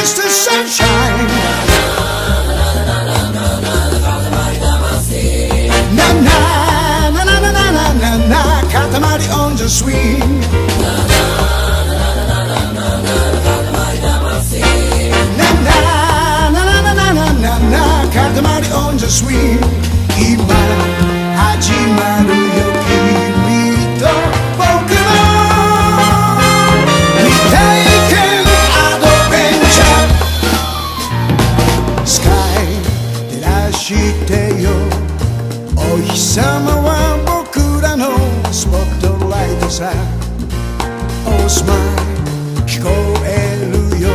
Mr. Sunshine. Na na na na na na na na na. Katamari on the swing. Na na na na na na na na na. Katamari on the swing. 今始まるよ君と僕の未体験アドベンチャー。スカイ照らしてよお日様は僕らのスポットライトさ。Oh smile 聞こえるよ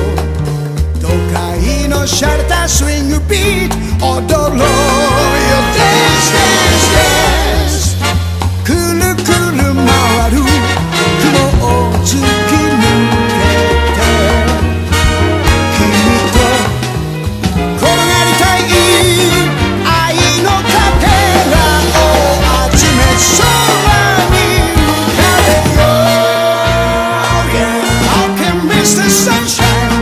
都会のシャレたスイングビート踊ろうよ Dance Dance Dance くるくる回る雲を突き抜けて君と転がりたい愛のかけらを集め空に浮かべよう Yeah How can Mr. Sunshine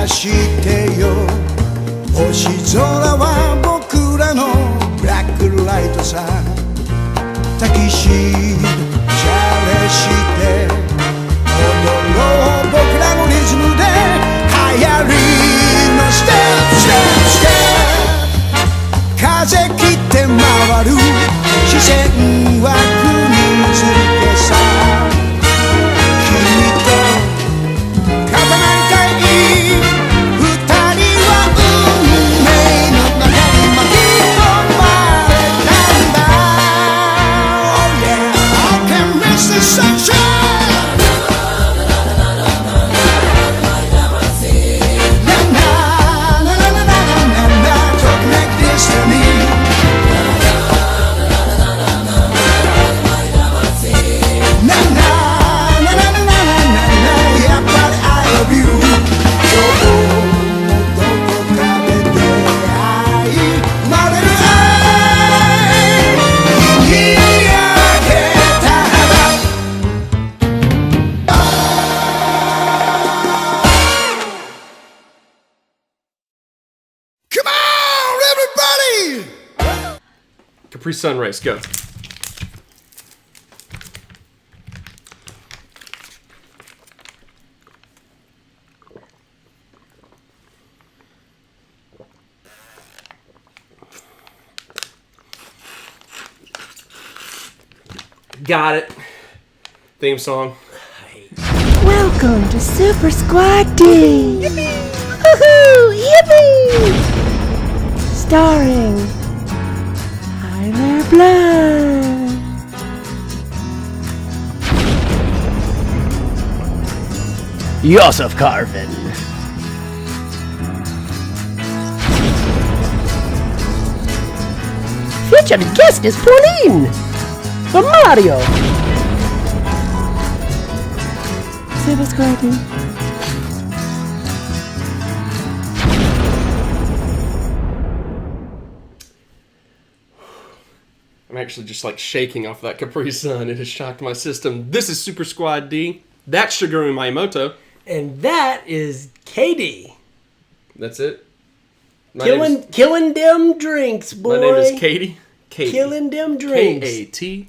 してよ星空は僕らのブラックライトさタキシードシャレして踊ろう僕らのリズムで流行りのステップステップステップ風切って回る視線は国付けさCapri Sunrise, go. Got it. Theme song. Welcome to Super Squad D! Yippee! Woohoo! Yippee! Starring Tyler Blood, Yosef Carvin, featured guest is Pauline from Mario. Super Squad D. I'm actually just like shaking off that Capri Sun. It has shocked my system. This is Super Squad D. That's Shigeru Miyamoto. And that is KD. That's it. Killing them drinks, boy. My name is Katie. Killing them drinks. Katie.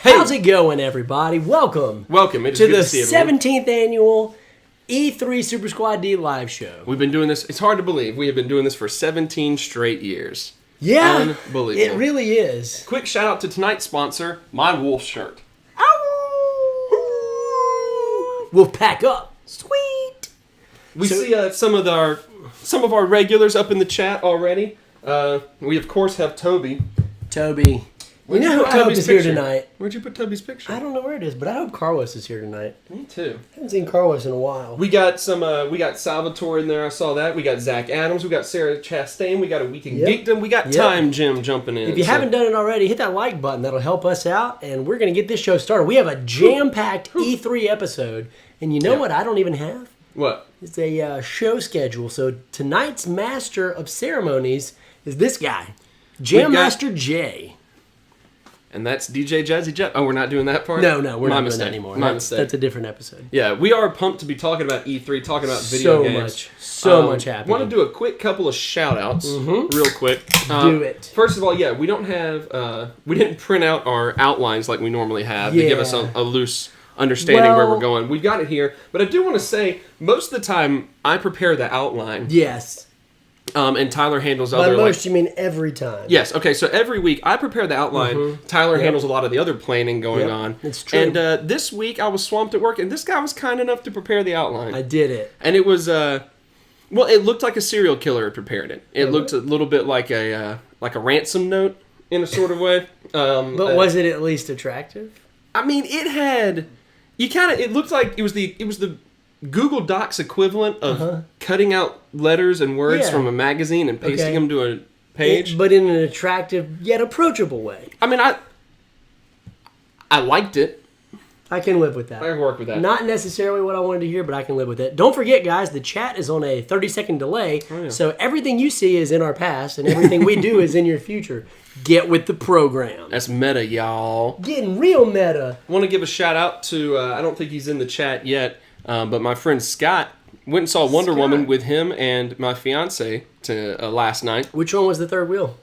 How's it going, everybody? Welcome. Welcome. It is to good the to see everyone. 17th annual E3 Super Squad D live show. We've been doing this. It's hard to believe. We have been doing this for 17 straight years. Yeah. Unbelievable. It really is. Quick shout out to tonight's sponsor, my wolf shirt. We'll pack up. Sweet. We see some of our regulars up in the chat already. We of course have Toby. Toby. You know who I hope is here tonight? Where'd you put Toby's picture? I don't know where it is, but I hope Carlos is here tonight. Me too. I haven't seen Carlos in a while. We got we got Salvatore in there. I saw that. We got Zach Adams. We got Sarah Chastain. We got A Week in Geekdom. We got Time Jim jumping in. If you haven't done it already, hit that like button. That'll help us out, and we're going to get this show started. We have a jam-packed E3 episode, and you know what I don't even have? What? It's a show schedule. So tonight's master of ceremonies is this guy, Jam Master J. And that's DJ Jazzy Jet. Oh, we're not doing that part? No, we're not doing that anymore. That's a different episode. Yeah, we are pumped to be talking about E3, talking about video games. So much happening. Want to do a quick couple of shout-outs, real quick. Do it. First of all, we don't have, we didn't print out our outlines like we normally have to give us a loose understanding where we're going. We've got it here, but I do want to say, most of the time, I prepare the outline. Yes. And Tyler handles By most, you mean every time. Yes. Okay. So every week I prepare the outline. Tyler handles a lot of the other planning going on. It's true. And this week I was swamped at work, and this guy was kind enough to prepare the outline. I did it. And it was it looked like a serial killer had prepared it. It looked a little bit like a ransom note in a sort of way. But was it at least attractive? I mean, it had. It looked like it was the Google Docs equivalent of cutting out letters and words from a magazine and pasting them to a page. But in an attractive yet approachable way. I mean, I liked it. I can live with that. I can work with that. Not necessarily what I wanted to hear, but I can live with it. Don't forget, guys, the chat is on a 30-second delay, so everything you see is in our past, and everything we do is in your future. Get with the program. That's meta, y'all. Getting real meta. I want to give a shout out to, I don't think he's in the chat yet, but my friend Scott went and saw Wonder Woman with him and my fiance last night. Which one was the third wheel?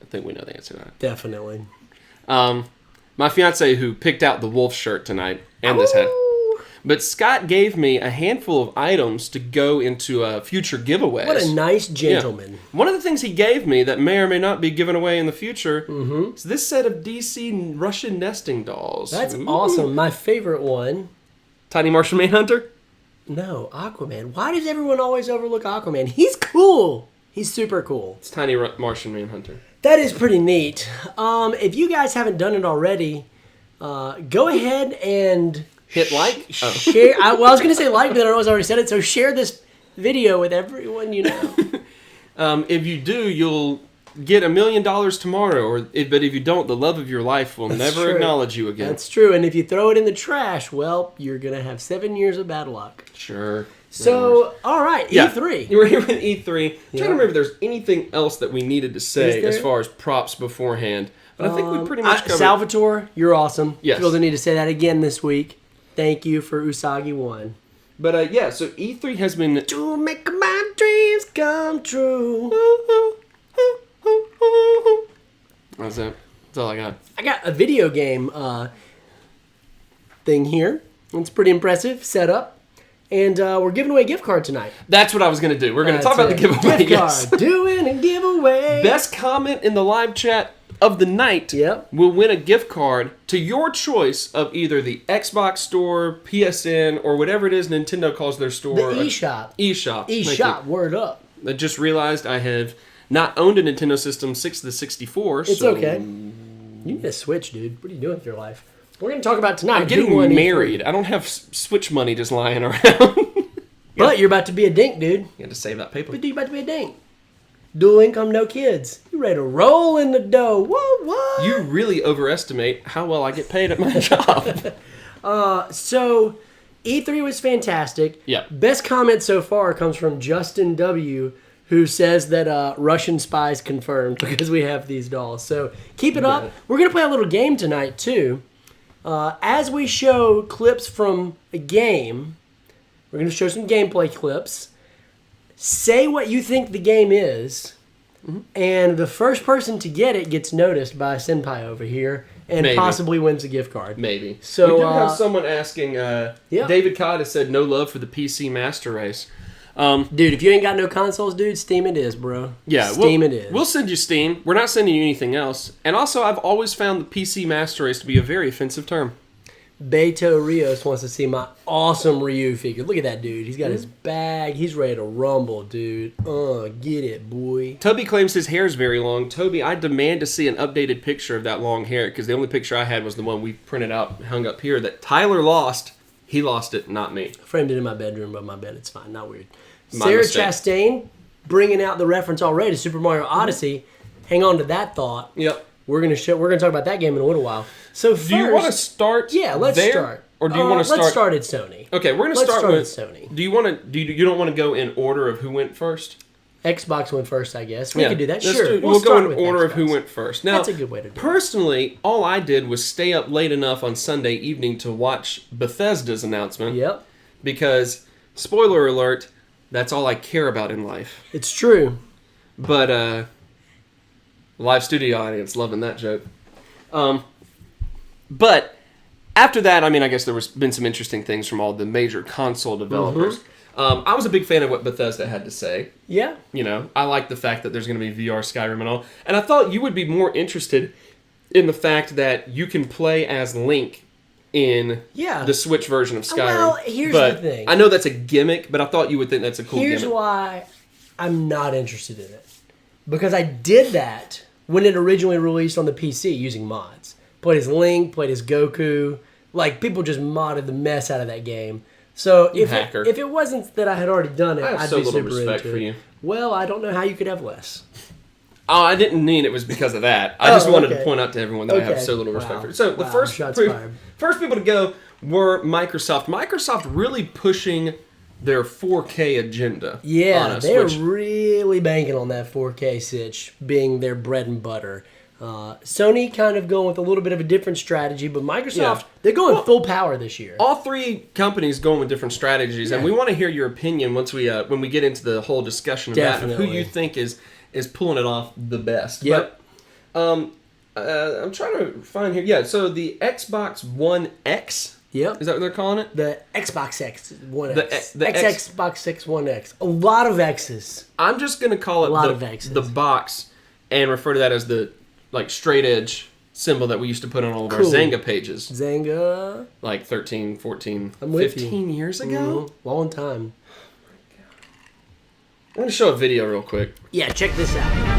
I think we know the answer to that. Definitely. My fiance who picked out the wolf shirt tonight and this hat. But Scott gave me a handful of items to go into future giveaways. What a nice gentleman. Yeah. One of the things he gave me that may or may not be given away in the future is this set of DC Russian nesting dolls. That's awesome. My favorite one. Tiny Martian Manhunter? No, Aquaman. Why does everyone always overlook Aquaman? He's cool. He's super cool. It's Tiny Martian Manhunter. That is pretty neat. If you guys haven't done it already, go ahead and hit like. Share. I was going to say like, but I already said it. So share this video with everyone you know. If you do, you'll get $1 million tomorrow. But if you don't, the love of your life will never acknowledge you again. That's true. And if you throw it in the trash, well, you're going to have 7 years of bad luck. Sure. So, all right, E3. We're here with E3. I'm trying to remember if there's anything else that we needed to say as far as props beforehand. But I think we pretty much covered. Salvatore, you're awesome. Yes. Feel the need to say that again this week. Thank you for Usagi 1. But so E3 has been... To make my dreams come true. That's it. That's all I got. I got a video game thing here. It's pretty impressive setup. And we're giving away a gift card tonight. That's what I was going to do. We're going to talk about the giveaway. Gift card. Doing a giveaway. Best comment in the live chat of the night Yep. will win a gift card to your choice of either the Xbox Store, PSN, or whatever it is Nintendo calls their store. The eShop. eShop. Thank eShop, you. word up. I just realized I have not owned a Nintendo system since the 64. It's so okay. You need a Switch, dude. What are you doing with your life? We're going to talk about tonight. I'm getting who won married. I don't have Switch money just lying around. But you're about to be a dink, dude. You had to save that paper. But dude, you're about to be a dink. Dual income, no kids. You ready to roll in the dough. What? You really overestimate how well I get paid at my job. So, E3 was fantastic. Yeah. Best comment so far comes from Justin W., who says that Russian spies confirmed because we have these dolls. So, keep it up. We're going to play a little game tonight, too. As we show clips from a game, we're going to show some gameplay clips. Say what you think the game is, and the first person to get it gets noticed by a senpai over here and Maybe. possibly wins a gift card. Maybe. So, we do have someone asking, yeah. David Codd has said no love for the PC Master Race. Dude, if you ain't got no consoles, dude, Steam it is, bro. Yeah, Steam it is. We'll send you Steam. We're not sending you anything else. And also, I've always found the PC Master Race to be a very offensive term. Beto Rios wants to see my awesome Ryu figure. Look at that dude. He's got his bag. He's ready to rumble, dude. Get it, boy. Toby claims his hair is very long. Toby, I demand to see an updated picture of that long hair because the only picture I had was the one we printed out and hung up here that Tyler lost. He lost it, not me. I framed it in my bedroom above my bed. It's fine. Not weird. My Sarah mistake. Chastain bringing out the reference already to Super Mario Odyssey. Hang on to that thought. Yep. We're gonna talk about that game in a little while. So first, Do you want to start? Yeah, let's there, start. Or do you want to start? Let's start at Sony. Okay, we're gonna Let's start with Sony. Do you want to? Do you don't want to go in order of who went first? Xbox went first, I guess. We Yeah, can do that. let's Sure. We'll go start in with order of who Xbox. went first. Now, That's a good way to do it. Personally, all I did was stay up late enough on Sunday evening to watch Bethesda's announcement. Yep. Because, spoiler alert, that's all I care about in life. It's true. But, live studio audience loving that joke. But after that, I mean, I guess there was been some interesting things from all the major console developers. I was a big fan of what Bethesda had to say. Yeah. You know, I like the fact that there's going to be VR Skyrim and all. And I thought you would be more interested in the fact that you can play as Link in the Switch version of Skyrim. Well, here's but the thing. I know that's a gimmick, but I thought you would think that's a cool Here's gimmick. why I'm not interested in it. Because I did that when it originally released on the PC using mods. Played as Link, played as Goku. Like, people just modded the mess out of that game. So if it wasn't that I had already done it, I have I'd so be little super respect into for it. you. Well, I don't know how you could have less. Oh, I didn't mean it was because of that. I just wanted to okay. point out to everyone that I have Okay. so little Wow. respect for you. So the Wow, first shots fired. first people to go were Microsoft. Microsoft really pushing their 4K agenda. Yeah, on us, they're which, really banking on that 4K sitch being their bread and butter. Sony kind of going with a little bit of a different strategy, but Microsoft, they're going full power this year. all three companies going with different strategies, and we want to hear your opinion once we when we get into the whole discussion of that, of who Definitely. you think is pulling it off the best. Yep. But, I'm trying to find here. Yeah, so the Xbox One X. Yep. Is that what they're calling it? The Xbox X One The X. the X- Xbox X One X. A lot of X's. I'm just gonna call it lot of X's. the box, and refer to that as the straight edge symbol that we used to put on all of our Cool. Zynga pages, Zynga. like 13, 14, I'm with 15 years ago. Long time. I'm gonna show a video real quick. Yeah, check this out.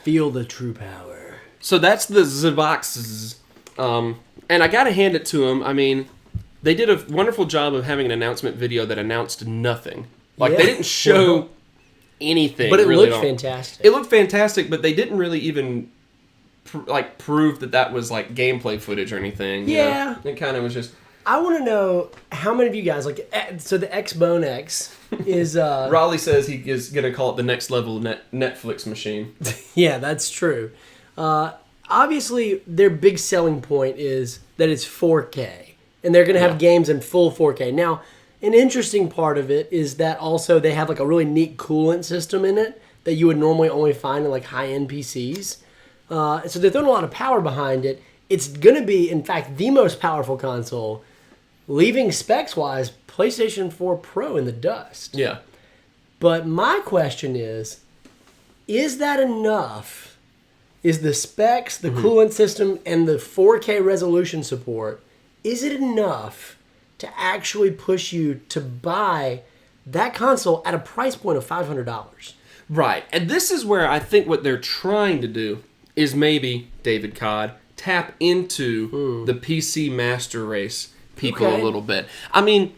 Feel the true power. So that's the Xbox. And I got to hand it to them. I mean, they did a wonderful job of having an announcement video that announced nothing. Like, they didn't show anything. But it really looked fantastic. It looked fantastic, but they didn't really even prove that was like gameplay footage or anything. Yeah. It kind of was just... I want to know how many of you guys, so the Xbone X is... Raleigh says he is going to call it the next level Netflix machine. Yeah, that's true. Obviously, their big selling point is that it's 4K, and they're going to have games in full 4K. Now, an interesting part of it is that also they have like a really neat coolant system in it that you would normally only find in like high-end PCs. So they're throwing a lot of power behind it. It's going to be, in fact, the most powerful console, leaving specs-wise PlayStation 4 Pro in the dust. Yeah. But my question is that enough? Is the specs, the coolant system, and the 4K resolution support, is it enough to actually push you to buy that console at a price point of $500? Right. And this is where I think what they're trying to do is maybe, David Codd, tap into the PC master race people a little bit. I mean,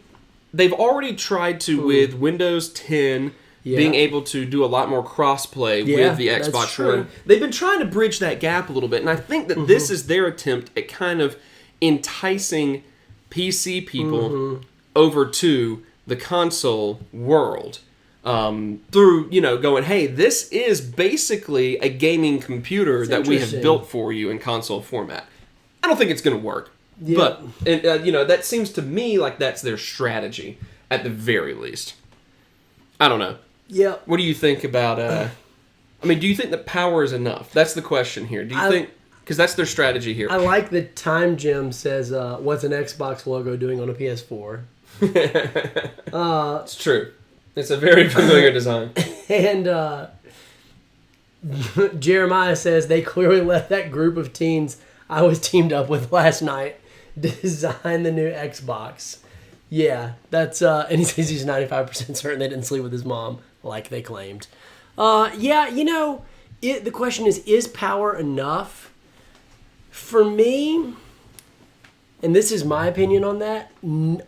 they've already tried to with Windows 10 being able to do a lot more crossplay with the Xbox One. They've been trying to bridge that gap a little bit, and I think that this is their attempt at kind of enticing PC people over to the console world. Through, going, hey, this is basically a gaming computer that we have built for you in console format. I don't think it's going to work. Yeah. But, that seems to me like that's their strategy, at the very least. I don't know. Yeah. What do you think about, do you think that power is enough? That's the question here. Do you think, because that's their strategy here. I like that Time Gem says, what's an Xbox logo doing on a PS4? It's true. It's a very familiar design. And Jeremiah says they clearly let that group of teens I was teamed up with last night design the new Xbox. Yeah, that's and he says he's 95% certain they didn't sleep with his mom like they claimed. The question is power enough? For me, and this is my opinion on that,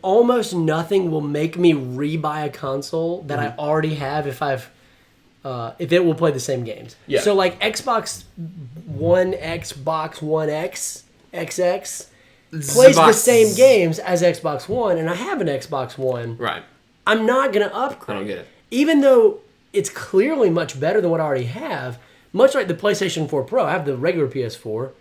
almost nothing will make me rebuy a console that I already have if it will play the same games. Yeah. So like Xbox One X, Xbox One X, XX plays the same games as Xbox One, and I have an Xbox One. Right. I'm not going to upgrade. I don't get it. Even though it's clearly much better than what I already have, much like the PlayStation 4 Pro, I have the regular PS4.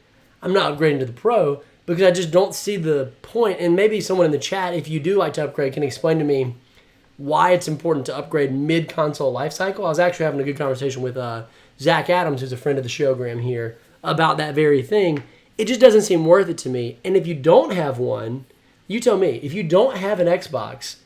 I'm not upgrading to the Pro because I just don't see the point. And maybe someone in the chat, if you do like to upgrade, can explain to me why it's important to upgrade mid-console lifecycle. I was actually having a good conversation with Zach Adams, who's a friend of the show, Graham, here, about that very thing. It just doesn't seem worth it to me. And if you don't have one, you tell me, if you don't have an Xbox,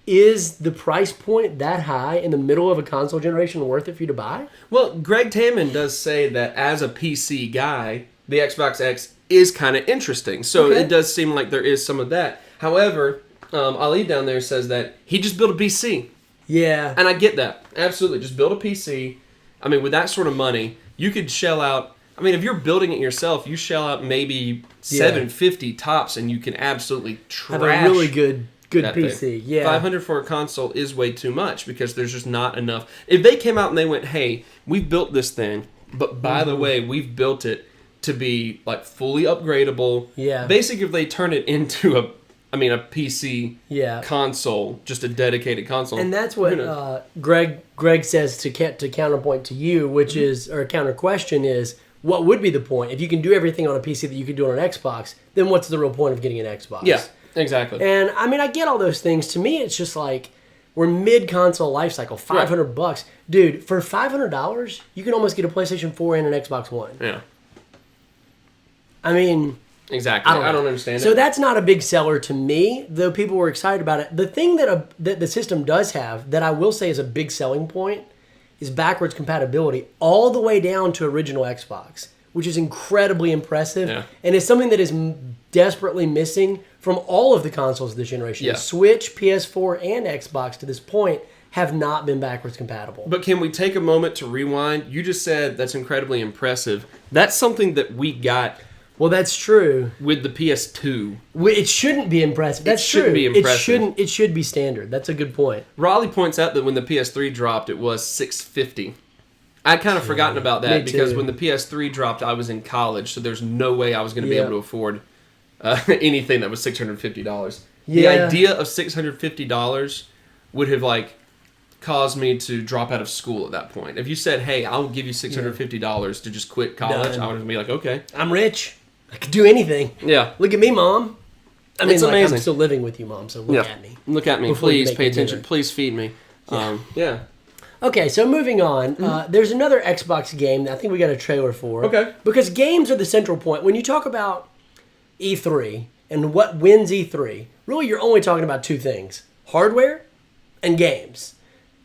is the price point that high in the middle of a console generation worth it for you to buy? Well, Greg Taman does say that as a PC guy, the Xbox X is kind of interesting. So it does seem like there is some of that. However, Ali down there says that he just built a PC. Yeah. And I get that. Absolutely. Just build a PC. I mean, with that sort of money, you could shell out... I mean, if you're building it yourself, you shell out maybe $750 tops, and you can absolutely trash... Have a really good PC. Thing. Yeah. $500 for a console is way too much because there's just not enough. If they came out and they went, hey, we've built this thing, but by the way, we've built it to be like fully upgradable. Yeah. Basically, if they turn it into a PC console, just a dedicated console. And that's what Greg says to counterpoint to you, which is, or counter question is, what would be the point? If you can do everything on a PC that you could do on an Xbox, then what's the real point of getting an Xbox? Yeah, exactly. And I mean, I get all those things. To me, it's just like, we're mid-console lifecycle, $500. Dude, for $500, you can almost get a PlayStation 4 and an Xbox One. Yeah. I mean... Exactly. I don't understand it. So that's not a big seller to me, though people were excited about it. The thing that the system does have that I will say is a big selling point is backwards compatibility all the way down to original Xbox, which is incredibly impressive. Yeah. And it's something that is desperately missing from all of the consoles this generation. Yeah. Switch, PS4, and Xbox to this point have not been backwards compatible. But can we take a moment to rewind? You just said that's incredibly impressive. That's something that we got. Well, that's true. With the PS2. It shouldn't be impressive. That's true. Be impressive. It should be standard. That's a good point. Raleigh points out that when the PS3 dropped, it was $650. I'd kind of forgotten about that because when the PS3 dropped, I was in college, so there's no way I was going to be able to afford anything that was $650. The idea of $650 would have caused me to drop out of school at that point. If you said, "Hey, I'll give you $650 to just quit college," I would be like, "Okay, I'm rich. I could do anything." Yeah. Look at me, Mom. I mean, it's amazing. I'm still living with you, Mom. So look at me. Look at me, please. Pay attention. Dinner. Please feed me. Yeah. Okay, so moving on, there's another Xbox game that I think we got a trailer for. Okay. Because games are the central point. When you talk about E3 and what wins E3, really you're only talking about two things: hardware and games.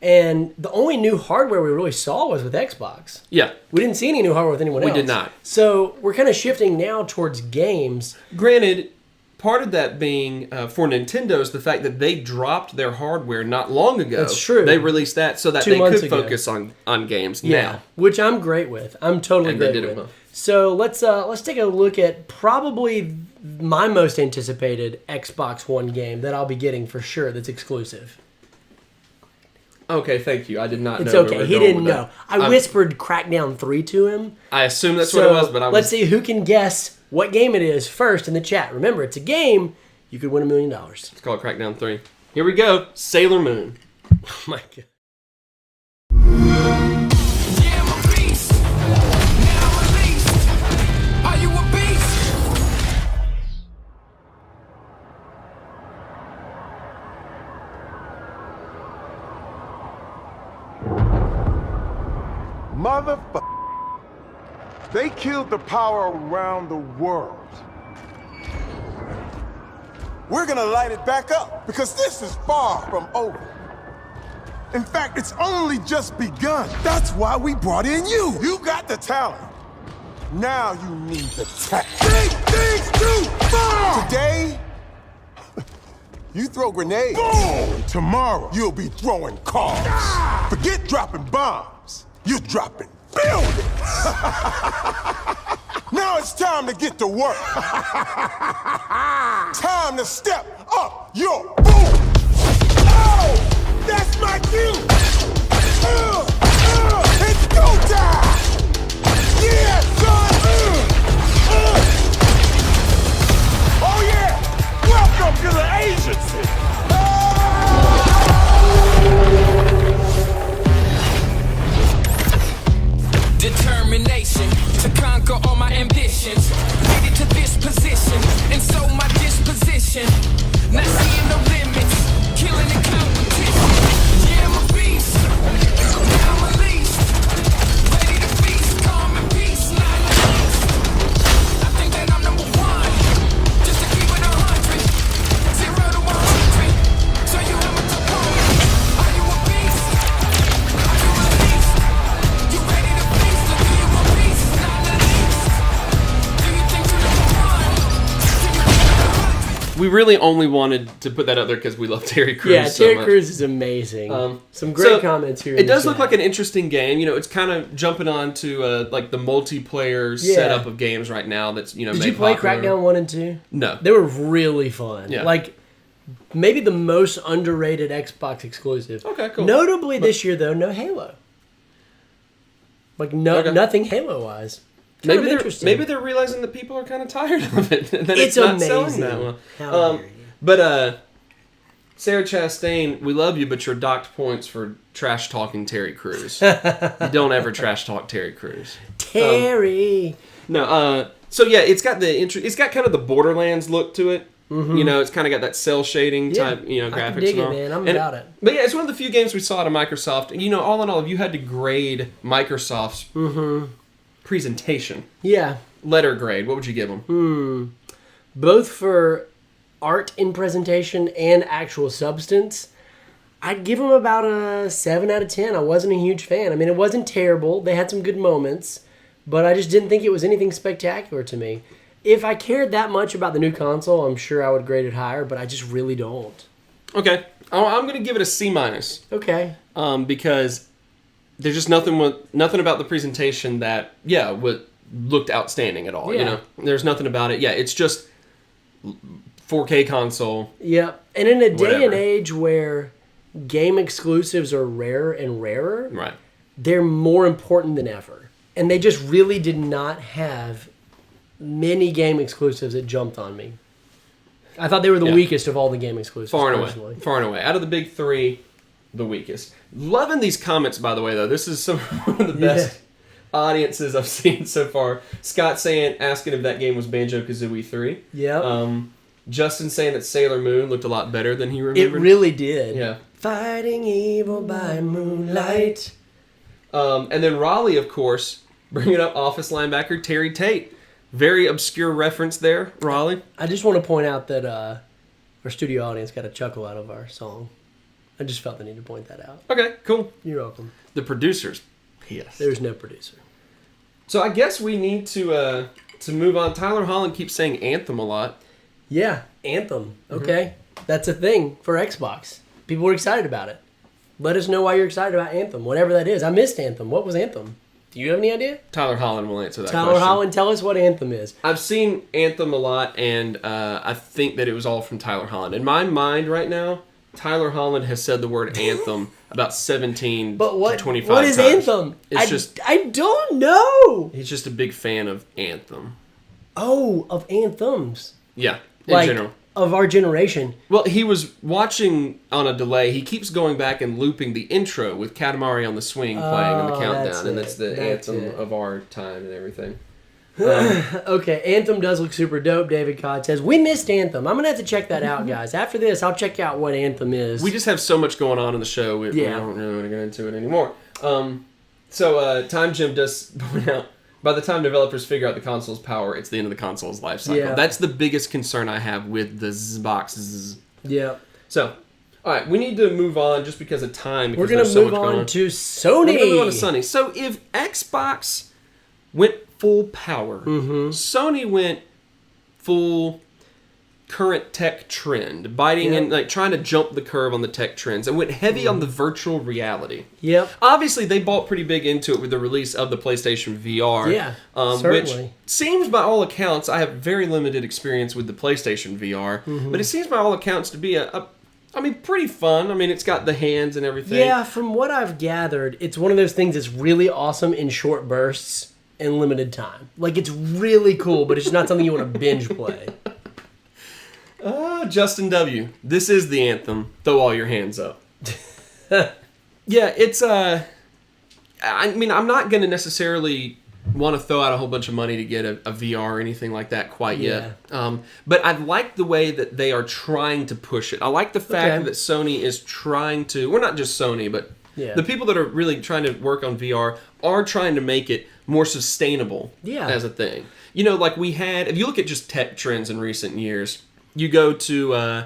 And the only new hardware we really saw was with Xbox. Yeah. We didn't see any new hardware with anyone else. We did not. So we're kind of shifting now towards games. Granted, part of that being for Nintendo is the fact that they dropped their hardware not long ago. That's true. They released that so that they could focus on games now. Which I'm great with. I'm totally great with. Well. So let's take a look at probably my most anticipated Xbox One game that I'll be getting for sure that's exclusive. Okay, thank you. I did not know. It's okay. He didn't know. I whispered Crackdown 3 to him. I assume that's what it was, but let's see who can guess what game it is first in the chat. Remember, it's a game. You could win $1 million. Let's call it Crackdown 3. Here we go. Sailor Moon. Oh my God. Motherfucker. They killed the power around the world. We're gonna light it back up because this is far from over. In fact, it's only just begun. That's why we brought in you. You got the talent. Now you need the tech. Big things too far! Today, you throw grenades. Boom! Tomorrow, you'll be throwing cars. Ah! Forget dropping bombs. You're dropping buildings! Now it's time to get to work. Time to step up your boom! Oh! That's my cue! It's go time! Yeah, son! Oh yeah! Welcome to the agency! Determination to conquer all my ambitions. Made it to this position, and so my disposition. Not seeing no limits, killing the competition. Yeah, I'm a beast. Now I'm released. Ready to feast, calm and peace, not release. I think that I'm number one. Just to keep it 100. 0 to 100. So you have a opponent. Are you a beast? Are you released? You ready to feast or do you want peace? Not released. Do you think you're number one? Do you think you're 100? We really only wanted to put that out there because we love Terry Crews. Yeah, so Terry much. Crews is amazing. Some great comments here. It does look like an interesting game. You know, it's kind of jumping on to like the multiplayer setup of games right now. That's Did you play Crackdown 1 and 2? No, they were really fun. Yeah. Like maybe the most underrated Xbox exclusive. Okay, cool. Notably this year though, no Halo. Like nothing Halo wise. Maybe they're realizing that people are kind of tired of it. That it's not amazing. selling that well. How dare you. But Sarah Chastain, we love you, but you're docked points for trash talking Terry Crews. You don't ever trash talk Terry Crews. Terry. So yeah, it's got kind of the Borderlands look to it. Mm-hmm. You know, it's kind of got that cell shading type, graphics. I can dig and all. it, man. I'm about it. But yeah, it's one of the few games we saw out of Microsoft. You know, all in all, if you had to grade Microsoft's presentation, letter grade, what would you give them? Both for art in presentation and actual substance, I'd give them about a 7 out of 10. I wasn't a huge fan. I mean, it wasn't terrible. They had some good moments, but I just didn't think it was anything spectacular to me. If I cared that much about the new console, I'm sure I would grade it higher, but I just really don't. Okay, I'm gonna give it a C minus. Okay. Because there's just nothing about the presentation that looked outstanding at all. Yeah. You know, there's nothing about it. Yeah, it's just 4K console. Yep. And in a day Whatever. and age where game exclusives are rarer and rarer, Right. they're more important than ever. And they just really did not have many game exclusives that jumped on me. I thought they were the weakest of all the game exclusives. Far and personally. away. Far and away. Out of the big three, the weakest. Loving these comments, by the way, though. This is one of the best audiences I've seen so far. Scott asking if that game was Banjo-Kazooie 3. Yep. Justin saying that Sailor Moon looked a lot better than he It remembered. really did. Yeah. Fighting evil by moonlight. And then Raleigh, of course, bringing up office linebacker Terry Tate. Very obscure reference there, Raleigh. I just want to point out that our studio audience got a chuckle out of our song. I just felt the need to point that out. Okay, cool. You're welcome. The producers. Yes. There's no producer. So I guess we need to move on. Tyler Holland keeps saying Anthem a lot. Yeah, Anthem. Okay. That's a thing for Xbox. People were excited about it. Let us know why you're excited about Anthem, whatever that is. I missed Anthem. What was Anthem? Do you have any idea? Tyler Holland will answer that Tyler question. Holland, tell us what Anthem is. I've seen Anthem a lot, and I think that it was all from Tyler Holland. In my mind right now, Tyler Holland has said the word Anthem about 17 But what, to 25 what is times. Anthem? It's I don't know. He's just a big fan of Anthem. Oh, of anthems. Yeah, in Like, general. of our generation. Well, he was watching on a delay. He keeps going back and looping the intro with Katamari on the Swing playing in the countdown, that's and it. that's the That's anthem it. of our time and everything. Okay, Anthem does look super dope, David Codd says. We missed Anthem. I'm going to have to check that out, guys. After this, I'll check out what Anthem is. We just have so much going on in the show, we don't really want to get into it anymore. So Time Jim does point out, by the time developers figure out the console's power, it's the end of the console's life cycle. Yeah. That's the biggest concern I have with the Xbox. Yeah. So, all right, we need to move on just because of time. Because We're going to there's so move much going on to Sony. We're going to move on to Sony. So if Xbox went full power, Mm-hmm. Sony went full current tech trend, biting and like trying to jump the curve on the tech trends, and went heavy on the virtual reality. Yep. Obviously, they bought pretty big into it with the release of the PlayStation VR. Yeah, Which certainly. seems, by all accounts, I have very limited experience with the PlayStation VR, Mm-hmm. but it seems, by all accounts, to be pretty fun. I mean, it's got the hands and everything. Yeah, from what I've gathered, it's one of those things that's really awesome in short bursts and limited time. Like, it's really cool, but it's not something you want to binge play. Justin W. This is the anthem. Throw all your hands up. Yeah, it's I mean, I'm not going to necessarily want to throw out a whole bunch of money to get a VR or anything like that quite yet. But I like the way that they are trying to push it. I like the fact that Sony is trying to, well, not just Sony, but the people that are really trying to work on VR are trying to make it more sustainable as a thing. You know, like we had, if you look at just tech trends in recent years, you go to,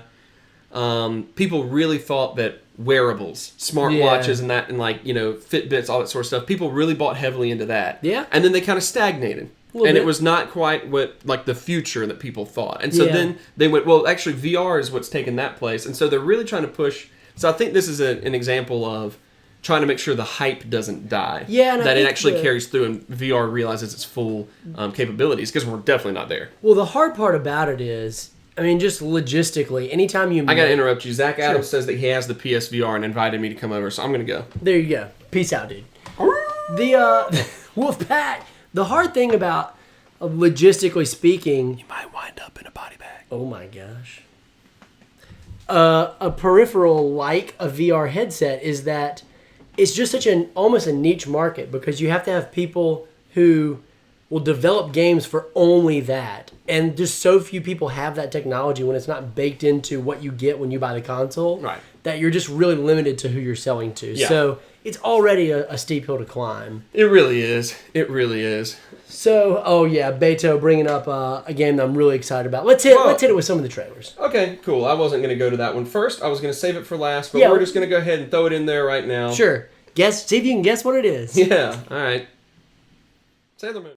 people really thought that wearables, smartwatches and that, and like, you know, Fitbits, all that sort of stuff, people really bought heavily into that. Yeah. And then they kind of stagnated. And it was not quite what, like, the future that people thought. And so then they went, well, actually, VR is what's taken that place. And so they're really trying to push. So I think this is an example of trying to make sure the hype doesn't die. Yeah, and that it actually carries through and VR realizes its full capabilities, because we're definitely not there. Well, the hard part about it is, I mean, just logistically, anytime you... I got to interrupt you. Zach Adams says that he has the PSVR and invited me to come over, so I'm going to go. There you go. Peace out, dude. The Wolfpack. The hard thing about, logistically speaking... You might wind up in a body bag. Oh my gosh. A peripheral like a VR headset is that it's just such almost a niche market, because you have to have people who will develop games for only that. And just so few people have that technology when it's not baked into what you get when you buy the console. Right. That you're just really limited to who you're selling to. Yeah. So it's already a steep hill to climb. It really is. It really is. So, Beto bringing up a game that I'm really excited about. Let's hit it with some of the trailers. Okay, cool. I wasn't going to go to that one first. I was going to save it for last, but we're just going to go ahead and throw it in there right now. Sure. See if you can guess what it is. Yeah, all right. Sailor Moon.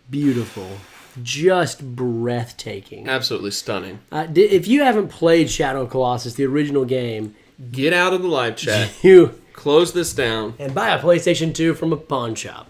beautiful. Just breathtaking. Absolutely stunning. If you haven't played Shadow of Colossus, the original game, get out of the live chat. You close this down and buy a PlayStation 2 from a pawn shop.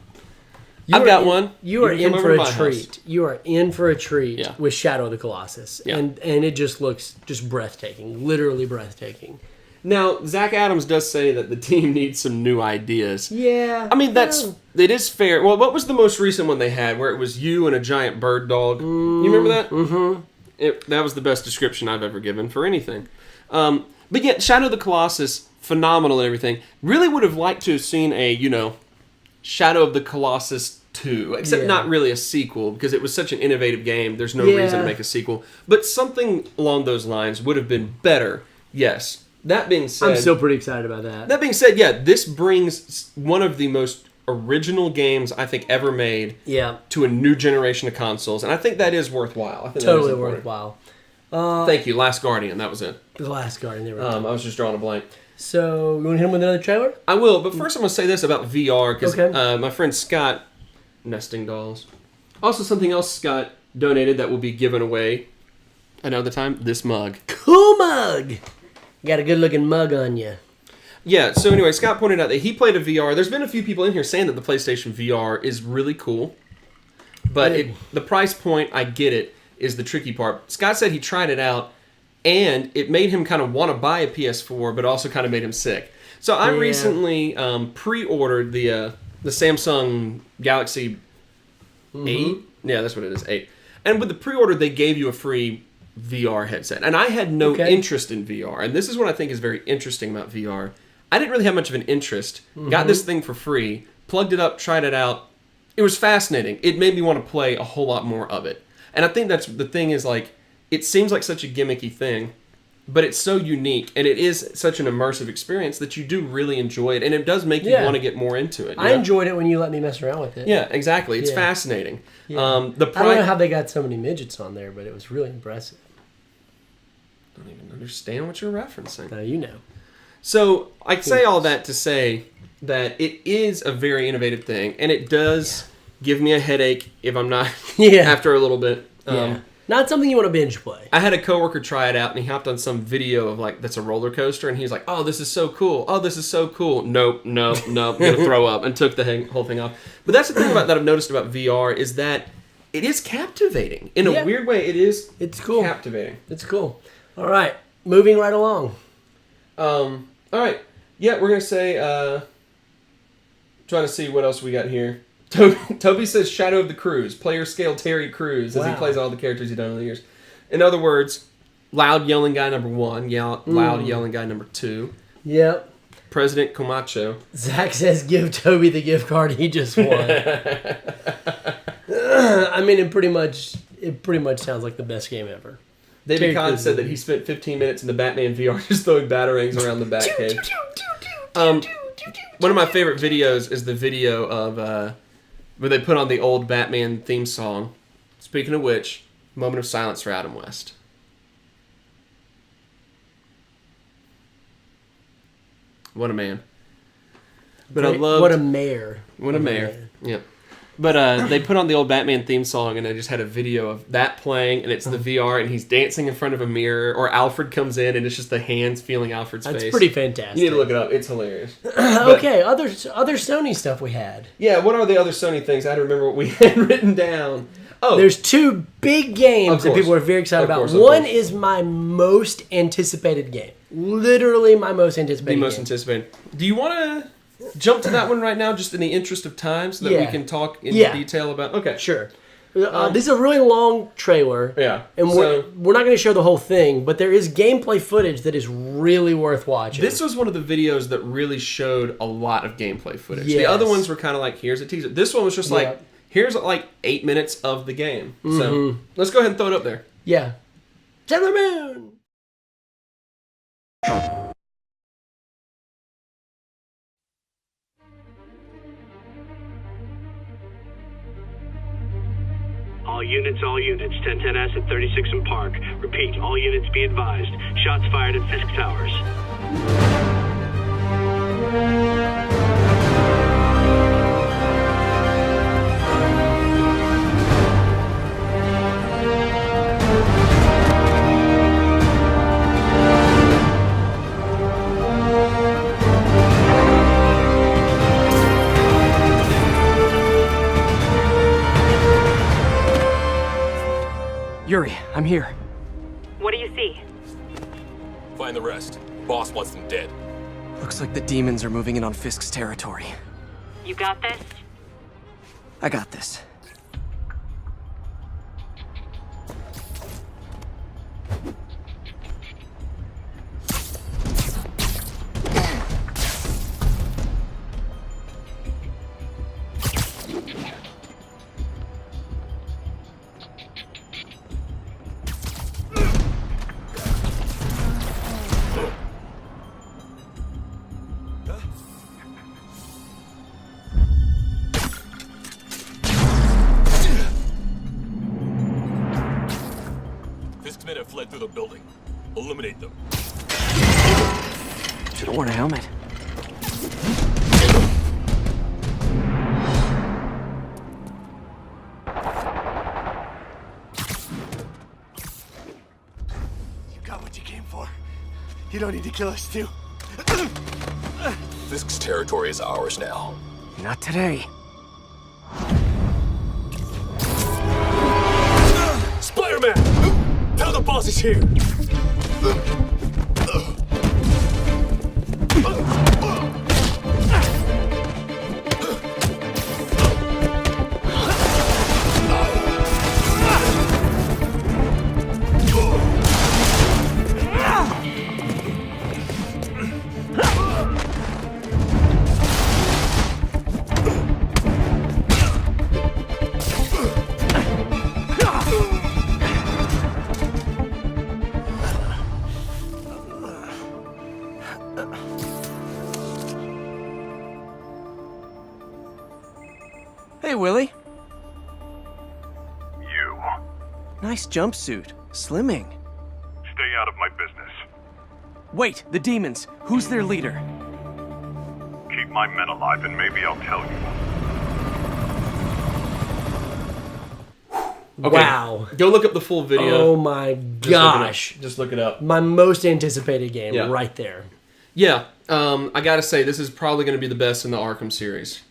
I've got one. You are in for a treat. House. You are in for a treat Yeah. with Shadow of the Colossus, Yeah. and it just looks just breathtaking, literally breathtaking. Now, Zach Adams does say that the team needs some new ideas. Yeah, I mean, it is fair. Well, what was the most recent one they had where it was you and a giant bird dog? You remember that? Mm-hmm. That was the best description I've ever given for anything. But yet, Shadow of the Colossus, phenomenal and everything. Really would have liked to have seen a, Shadow of the Colossus 2, except not really a sequel because it was such an innovative game. There's no reason to make a sequel. But something along those lines would have been better, yes. That being said... I'm still pretty excited about that. That being said, yeah, this brings one of the most original games I think ever made to a new generation of consoles, and I think that is worthwhile. I think totally that is worthwhile. Thank you. Last Guardian, that was it. The Last Guardian, there we go. I was just drawing a blank. So, you want to hit him with another trailer? I will, but first I'm going to say this about VR, because Okay. my friend Scott, nesting dolls. Also, something else Scott donated that will be given away another time, this mug. Cool mug! Got a good looking mug on you. Yeah, so anyway, Scott pointed out that he played a VR. There's been a few people in here saying that the PlayStation VR is really cool. But the price point, I get it, is the tricky part. Scott said he tried it out, and it made him kind of want to buy a PS4, but also kind of made him sick. So I recently pre-ordered the Samsung Galaxy 8. Yeah, that's what it is, 8. And with the pre-order, they gave you a free VR headset. And I had no interest in VR. And this is what I think is very interesting about VR. I didn't really have much of an interest. Got this thing for free, plugged it up, tried it out. It was fascinating. It made me want to play a whole lot more of it. And I think that's the thing is, like, it seems like such a gimmicky thing, but it's so unique, and it is such an immersive experience that you do really enjoy it, and it does make you want to get more into it. I enjoyed it when you let me mess around with it. Yeah, exactly. It's fascinating. Yeah. I don't know how they got so many midgets on there, but it was really impressive. I don't even understand what you're referencing. Now you know. So I say all that to say that it is a very innovative thing, and it does give me a headache if I'm not after a little bit. Not something you want to binge play. I had a coworker try it out, and he hopped on some video of that's a roller coaster, and he was like, "Oh, this is so cool! Oh, this is so cool!" Nope, gonna throw up, and took the whole thing off. But that's the thing that I've noticed about VR is that it is captivating in a weird way. It's cool, captivating. It's cool. All right, moving right along. All right, we're gonna say. Trying to see what else we got here. Toby says Shadow of the Crews, player scale Terry Crews, as he plays all the characters he's done over the years. In other words, loud yelling guy number 1, loud yelling guy number 2. Yep. President Camacho. Zach says give Toby the gift card he just won. I mean, it pretty much sounds like the best game ever. David Kahn said that he spent 15 minutes in the Batman VR just throwing batarangs around the Batcave. One of my favorite videos is the video of where they put on the old Batman theme song. Speaking of which, moment of silence for Adam West. What a man. But I love what a mayor. What a mayor. Yeah. But they put on the old Batman theme song, and they just had a video of that playing, and it's the VR, and he's dancing in front of a mirror, or Alfred comes in, and it's just the hands feeling Alfred's face. That's pretty fantastic. You need to look it up. It's hilarious. Okay, other Sony stuff we had. Yeah, what are the other Sony things? I had to remember what we had written down. Oh, there's 2 big games that people are very excited about. One is my most anticipated game. Literally my most anticipated game. The most anticipated. Do you want to jump to that one right now, just in the interest of time, so that we can talk in detail about... Okay. Sure. This is a really long trailer. Yeah. And we're not going to show the whole thing, but there is gameplay footage that is really worth watching. This was one of the videos that really showed a lot of gameplay footage. Yes. The other ones were kind of like, here's a teaser. This one was just like, here's 8 minutes of the game. So let's go ahead and throw it up there. Yeah. Sailor Moon! All units, 1010S at 36 and Park. Repeat, all units be advised. Shots fired at Fisk Towers. Yuri, I'm here. What do you see? Find the rest. Boss wants them dead. Looks like the demons are moving in on Fisk's territory. You got this? I got this. Fisk's men have fled through the building. Eliminate them. Should've worn a helmet. You got what you came for. You don't need to kill us, too. Fisk's territory is ours now. Not today. Spider-Man! Tell the boss is here! Hey, Willie. You. Nice jumpsuit. Slimming. Stay out of my business. Wait, the demons. Who's their leader? Keep my men alive and maybe I'll tell you. Okay. Wow. Go look up the full video. Oh my gosh. Just look it up. My most anticipated game right there. Yeah. I gotta say, this is probably going to be the best in the Arkham series.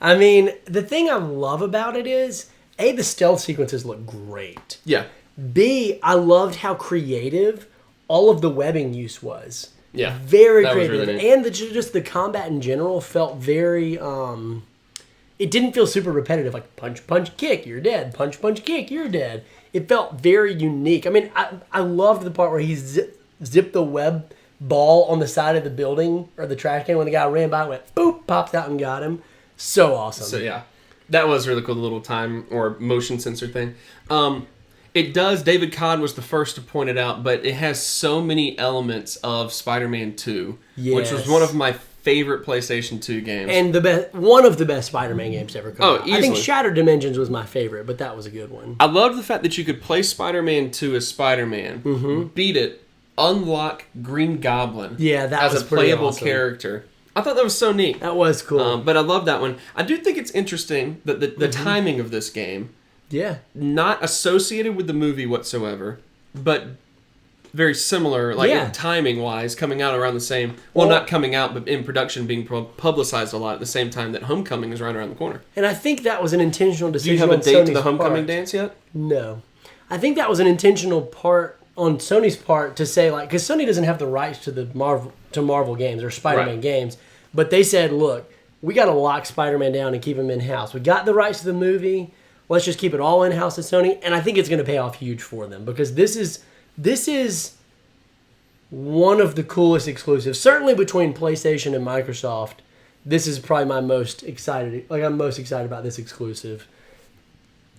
I mean, the thing I love about it is, A, the stealth sequences look great. Yeah. B, I loved how creative all of the webbing use was. Yeah. Very that creative. Was really neat. And just the combat in general felt very, it didn't feel super repetitive, like punch, punch, kick, you're dead. Punch, punch, kick, you're dead. It felt very unique. I mean, I loved the part where he zipped the web ball on the side of the building or the trash can when the guy ran by and went, boop, popped out and got him. So awesome. So yeah, that was really cool, the little time or motion sensor thing. It does, David Codd was the first to point it out, but it has so many elements of Spider-Man 2, which was one of my favorite PlayStation 2 games. And one of the best Spider-Man games to ever come out. Easily. I think Shattered Dimensions was my favorite, but that was a good one. I loved the fact that you could play Spider-Man 2 as Spider-Man, beat it, unlock Green Goblin that was as a playable awesome. character. I thought that was so neat. That was cool. But I love that one. I do think it's interesting that the timing of this game, not associated with the movie whatsoever, but very similar, timing-wise, coming out around the same. Well, not coming out, but in production, being publicized a lot at the same time that Homecoming is right around the corner. And I think that was an intentional decision. Do you have a date to the Sony's Homecoming part. dance yet? No, I think that was an intentional part on Sony's part to say, like, because Sony doesn't have the rights to the Marvel games or Spider-Man games, but they said, look, we got to lock Spider-Man down and keep him in-house. We got the rights to the movie. Let's just keep it all in-house at Sony. And I think it's going to pay off huge for them because this is one of the coolest exclusives. Certainly between PlayStation and Microsoft, this is probably my most excited. Like, I'm most excited about this exclusive.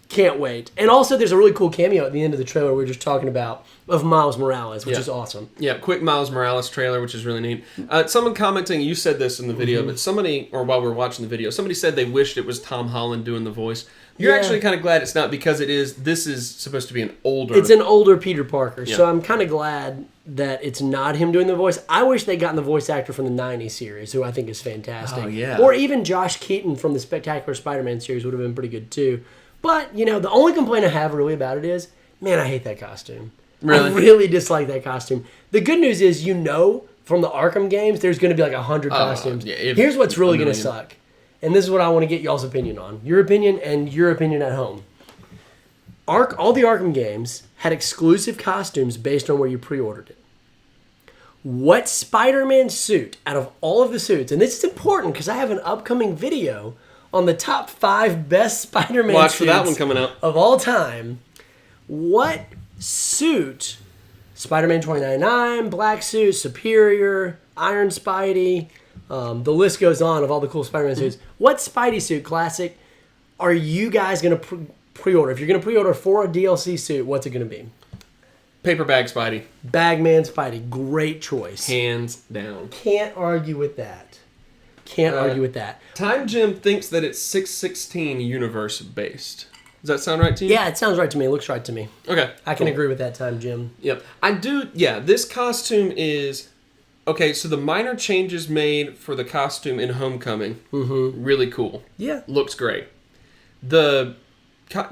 Can't wait. And also, there's a really cool cameo at the end of the trailer we were just talking about of Miles Morales, which is awesome. Yeah, quick Miles Morales trailer, which is really neat. Someone commenting, you said this in the video, but somebody, or while we were watching the video, somebody said they wished it was Tom Holland doing the voice. You're actually kind of glad it's not because this is supposed to be an older... It's an older Peter Parker, so I'm kind of glad that it's not him doing the voice. I wish they'd gotten the voice actor from the 90s series, who I think is fantastic. Oh, yeah. Or even Josh Keaton from the Spectacular Spider-Man series would have been pretty good, too. But, the only complaint I have really about it is, man, I hate that costume. Really? I really dislike that costume. The good news is, from the Arkham games, there's going to be like 100 costumes. Yeah, Here's what's really going to suck. And this is what I want to get y'all's opinion on. Your opinion and your opinion at home. all the Arkham games had exclusive costumes based on where you pre-ordered it. What Spider-Man suit out of all of the suits, and this is important because I have an upcoming video on the top 5 best Spider-Man Watch suits for that one coming up. of all time. What suit, Spider-Man 2099, Black Suit, Superior, Iron Spidey, the list goes on of all the cool Spider-Man suits. What Spidey suit, classic, are you guys going to pre-order? If you're going to pre-order for a DLC suit, what's it going to be? Paper bag Spidey. Bagman Spidey. Great choice. Hands down. Can't argue with that. Can't argue with that. Time Jim thinks that it's 616 universe based. Does that sound right to you? Yeah, it sounds right to me. It looks right to me. Okay. I can agree with that, Time Jim. Yep. I do. Yeah, this costume is... Okay, so the minor changes made for the costume in Homecoming, really cool. Yeah. Looks great. The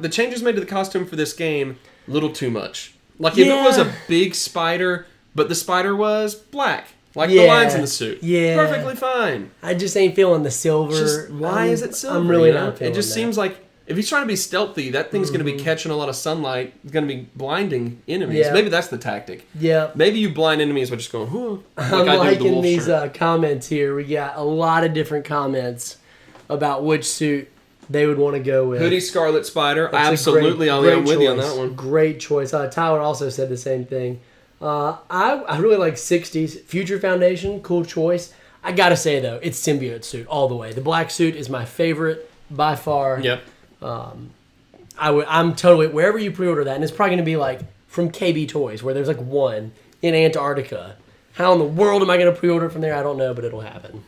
changes made to the costume for this game, little too much. Like, if it was a big spider, but the spider was black. Like the lines in the suit. Yeah. Perfectly fine. I just ain't feeling the silver. Why is it silver? I'm really not feeling it just seems like if he's trying to be stealthy, that thing's going to be catching a lot of sunlight. It's going to be blinding enemies. Yeah. Maybe that's the tactic. Yeah. Maybe you blind enemies by just going, huh. I'm liking these comments here. We got a lot of different comments about which suit they would want to go with. Hoodie Scarlet Spider. That's Absolutely. I'm with you on that one. Great choice. Tyler also said the same thing. I really like 60s. Future Foundation, cool choice. I got to say, though, it's symbiote suit all the way. The black suit is my favorite by far. Yep. I'm totally, wherever you pre-order that, and it's probably going to be like from KB Toys, where there's like one in Antarctica. How in the world am I going to pre-order it from there? I don't know, but it'll happen.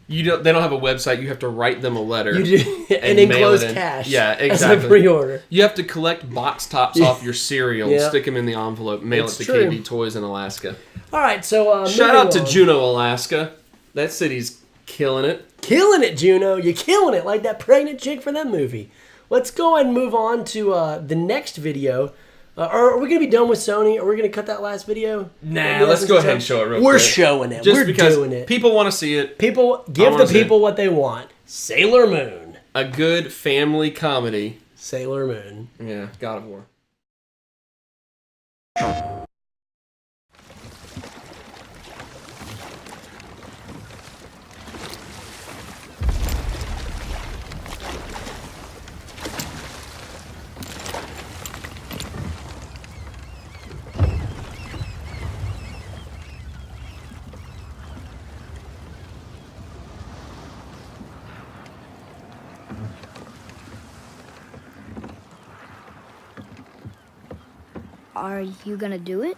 They don't have a website. You have to write them a letter. You do, and enclose cash. Yeah, exactly. As a pre-order. You have to collect box tops off your cereal, Yeah. stick them in the envelope, mail It's it to true. KB Toys in Alaska. All right, so Shout out to moving on. Juneau, Alaska. That city's killing it. Killing it, Juno. You're killing it like that pregnant chick for that movie. Let's go ahead and move on to the next video. Are we going to be done with Sony? Are we going to cut that last video? Nah, let's go ahead and show it real quick. We're showing it. Just We're because doing it. people want to see it. People, give the people what they want. Sailor Moon. A good family comedy. Sailor Moon. Yeah, God of War. Are you gonna do it?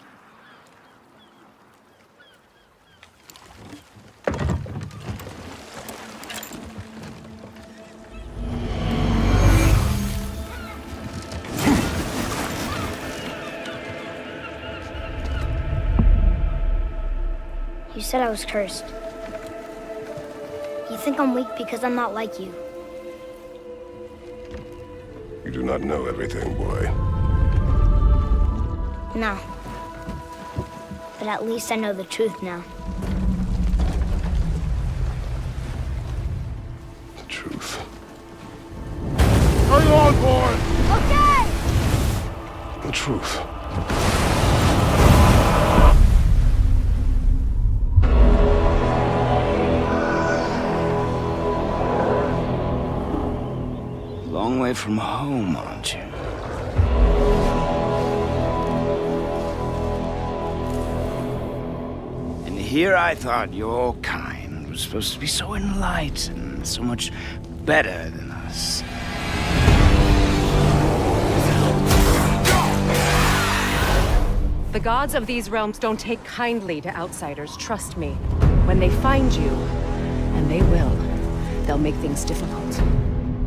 You said I was cursed. You think I'm weak because I'm not like you. You do not know everything, boy. No. But at least I know the truth now. The truth. Hang on, boy! Okay! The truth. Long way from home, aren't you? And here I thought your kind was supposed to be so enlightened, so much better than us. The gods of these realms don't take kindly to outsiders, trust me. When they find you, and they will, they'll make things difficult.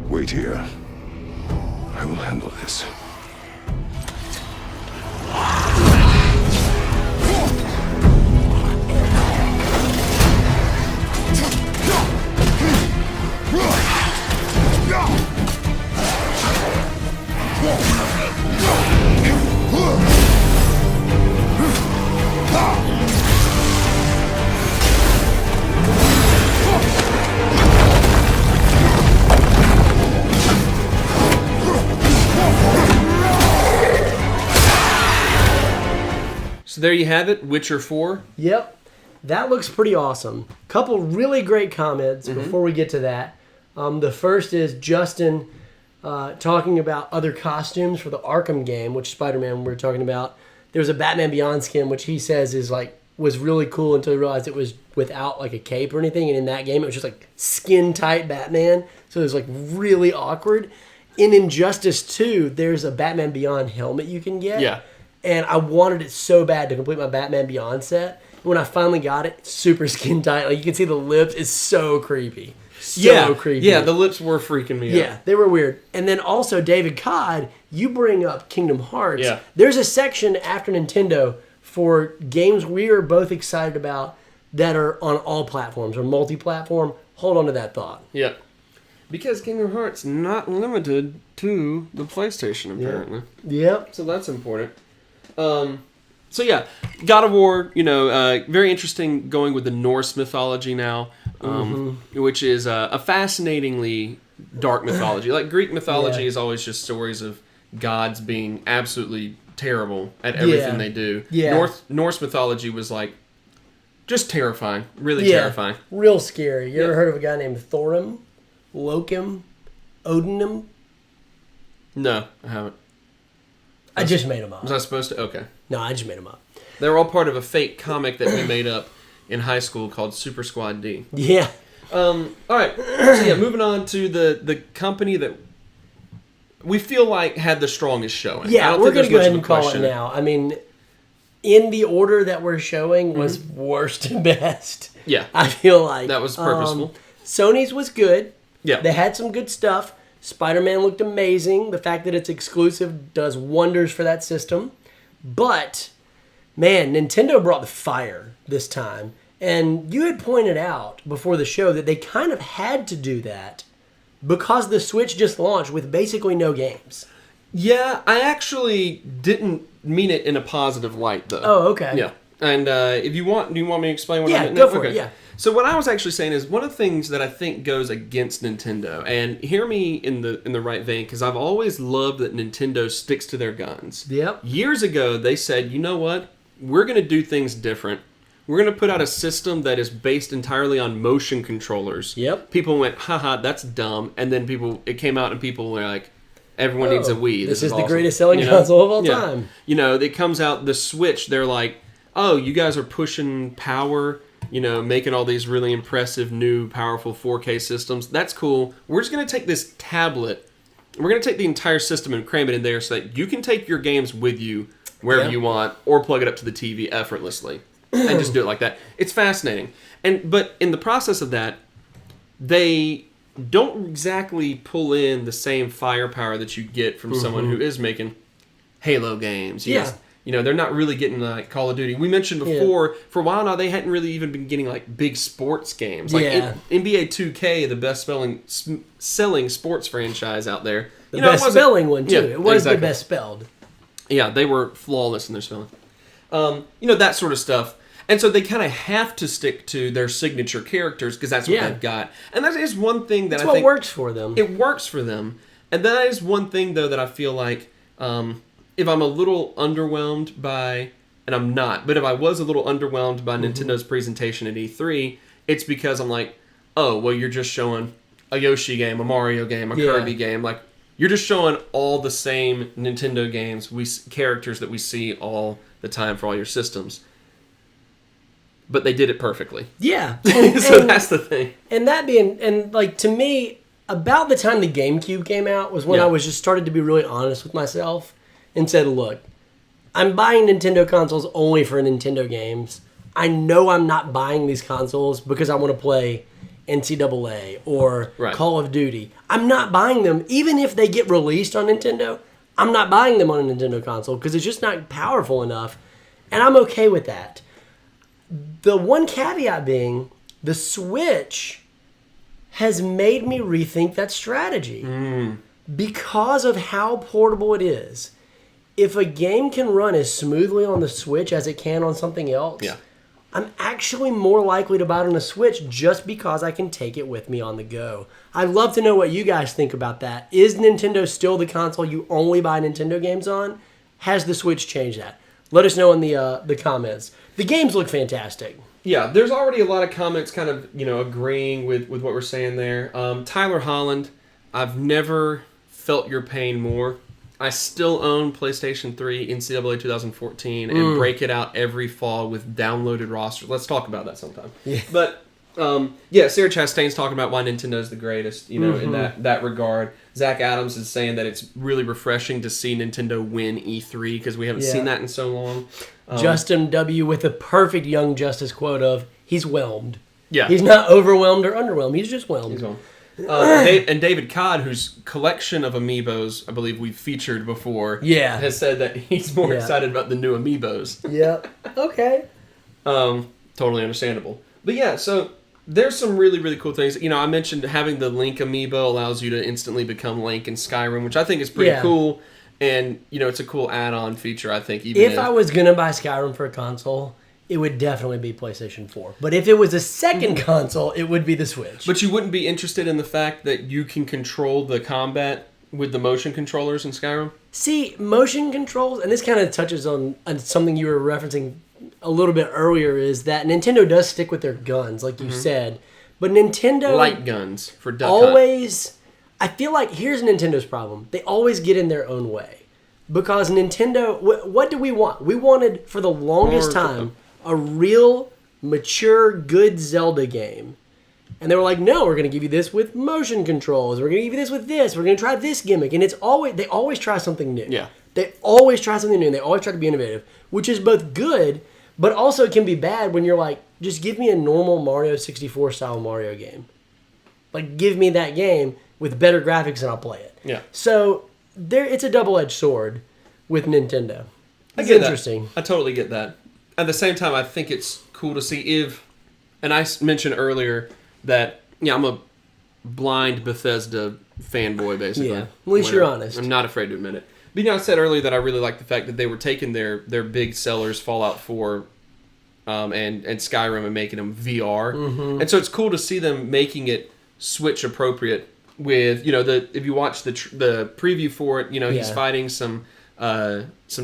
Wait here. I will handle this. So there you have it, Witcher 4. Yep. That looks pretty awesome. Couple really great comments before we get to that. The first is Justin talking about other costumes for the Arkham game, which Spider-Man we're talking about. There's a Batman Beyond skin, which he says is was really cool until he realized it was without a cape or anything. And in that game, it was just skin tight Batman. So it was really awkward. In Injustice 2, there's a Batman Beyond helmet you can get. Yeah. And I wanted it so bad to complete my Batman Beyond set. When I finally got it, super skin tight. You can see the lips. It's so creepy. So creepy. Yeah, the lips were freaking me out. Yeah, they were weird. And then also, David Codd, you bring up Kingdom Hearts. Yeah. There's a section after Nintendo for games we are both excited about that are on all platforms or multi-platform. Hold on to that thought. Yeah. Because Kingdom Hearts not limited to the PlayStation, apparently. Yep. So that's important. So yeah, God of War, very interesting going with the Norse mythology now, which is a fascinatingly dark mythology. Greek mythology is always just stories of gods being absolutely terrible at everything they do. Yeah. Norse mythology was just terrifying, really terrifying. Real scary. You ever heard of a guy named Thorim, Lokim, Odinim? No, I haven't. I just made them up. Was I supposed to? Okay. No, I just made them up. They were all part of a fake comic that we made up in high school called Super Squad D. Yeah. All right. So yeah, moving on to the company that we feel like had the strongest showing. Yeah, we're going to go ahead and call it now. I mean, in the order that we're showing was worst to best. Yeah. I feel like. That was purposeful. Sony's was good. Yeah. They had some good stuff. Spider-Man looked amazing. The fact that it's exclusive does wonders for that system. But, man, Nintendo brought the fire this time. And you had pointed out before the show that they kind of had to do that because the Switch just launched with basically no games. Yeah, I actually didn't mean it in a positive light, though. Oh, okay. Yeah. And if you want, do you want me to explain what I meant? Go for it, yeah. So what I was actually saying is one of the things that I think goes against Nintendo, and hear me in the right vein, because I've always loved that Nintendo sticks to their guns. Yep. Years ago, they said, you know what? We're going to do things different. We're going to put out a system that is based entirely on motion controllers. Yep. People went, haha, that's dumb. And then it came out and people were like, everyone needs a Wii. This is awesome. the greatest selling console of all time. It comes out, the Switch, they're like, oh, you guys are pushing power, making all these really impressive, new, powerful 4K systems. That's cool. We're just going to take this tablet, we're going to take the entire system and cram it in there so that you can take your games with you wherever you want or plug it up to the TV effortlessly and just do it like that. It's fascinating. But in the process of that, they don't exactly pull in the same firepower that you get from someone who is making Halo games. They're not really getting Call of Duty. We mentioned before, for a while now, they hadn't really even been getting big sports games. NBA 2K, the best selling sports franchise out there. The best spelling one, too. Yeah, it was the best spelled. Yeah, they were flawless in their spelling. That sort of stuff. And so they kind of have to stick to their signature characters because that's what they've got. And that is one thing that I think works for them. It works for them. And that is one thing, though, that I feel like if I'm a little underwhelmed by, and I'm not, but if I was a little underwhelmed by Nintendo's presentation at E3, it's because I'm like, oh, well, you're just showing a Yoshi game, a Mario game, a Kirby game. You're just showing all the same Nintendo games, characters that we see all the time for all your systems. But they did it perfectly. Yeah. So that's the thing. And that being, to me, about the time the GameCube came out was when I was just started to be really honest with myself and said, look, I'm buying Nintendo consoles only for Nintendo games. I know I'm not buying these consoles because I want to play NCAA or Call of Duty. I'm not buying them, even if they get released on Nintendo. I'm not buying them on a Nintendo console because it's just not powerful enough. And I'm okay with that. The one caveat being, the Switch has made me rethink that strategy. Because of how portable it is. If a game can run as smoothly on the Switch as it can on something else, I'm actually more likely to buy it on a Switch just because I can take it with me on the go. I'd love to know what you guys think about that. Is Nintendo still the console you only buy Nintendo games on? Has the Switch changed that? Let us know in the comments. The games look fantastic. Yeah, there's already a lot of comments kind of, agreeing with what we're saying there. Tyler Holland, I've never felt your pain more. I still own PlayStation 3 NCAA 2014 and break it out every fall with downloaded rosters. Let's talk about that sometime. Yeah. But, Sarah Chastain's talking about why Nintendo's the greatest, in that regard. Zach Adams is saying that it's really refreshing to see Nintendo win E3 because we haven't seen that in so long. Justin W. with a perfect Young Justice quote of, he's whelmed. Yeah. He's not overwhelmed or underwhelmed. He's just whelmed. He's whelmed. And David Codd, whose collection of amiibos I believe we've featured before, has said that he's more excited about the new amiibos. Yeah. Okay. Totally understandable. But yeah, so there's some really, really cool things. I mentioned having the Link amiibo allows you to instantly become Link in Skyrim, which I think is pretty cool. And, it's a cool add-on feature, I think. Even if I was going to buy Skyrim for a console, it would definitely be PlayStation 4. But if it was a second console, it would be the Switch. But you wouldn't be interested in the fact that you can control the combat with the motion controllers in Skyrim? See, motion controls, and this kind of touches on something you were referencing a little bit earlier, is that Nintendo does stick with their guns, like you said. But Nintendo... light guns for duck always... I feel like here's Nintendo's problem. They always get in their own way. Because Nintendo... What do we want? We wanted, for the longest time, a real, mature, good Zelda game. And they were like, no, we're going to give you this with motion controls. We're going to give you this with this. We're going to try this gimmick. And they always try something new. Yeah. They always try something new, and they always try to be innovative, which is both good, but also it can be bad when you're like, just give me a normal Mario 64 style Mario game. Like, give me that game with better graphics and I'll play it. Yeah. So it's a double-edged sword with Nintendo. It's interesting. That. I totally get that. At the same time, I think it's cool to see if, and I mentioned earlier that, I'm a blind Bethesda fanboy, basically. Yeah, at least you're honest. I'm not afraid to admit it. But, I said earlier that I really like the fact that they were taking their big sellers, Fallout 4 and Skyrim, and making them VR. Mm-hmm. And so it's cool to see them making it Switch appropriate with, if you watch the preview for it, he's fighting some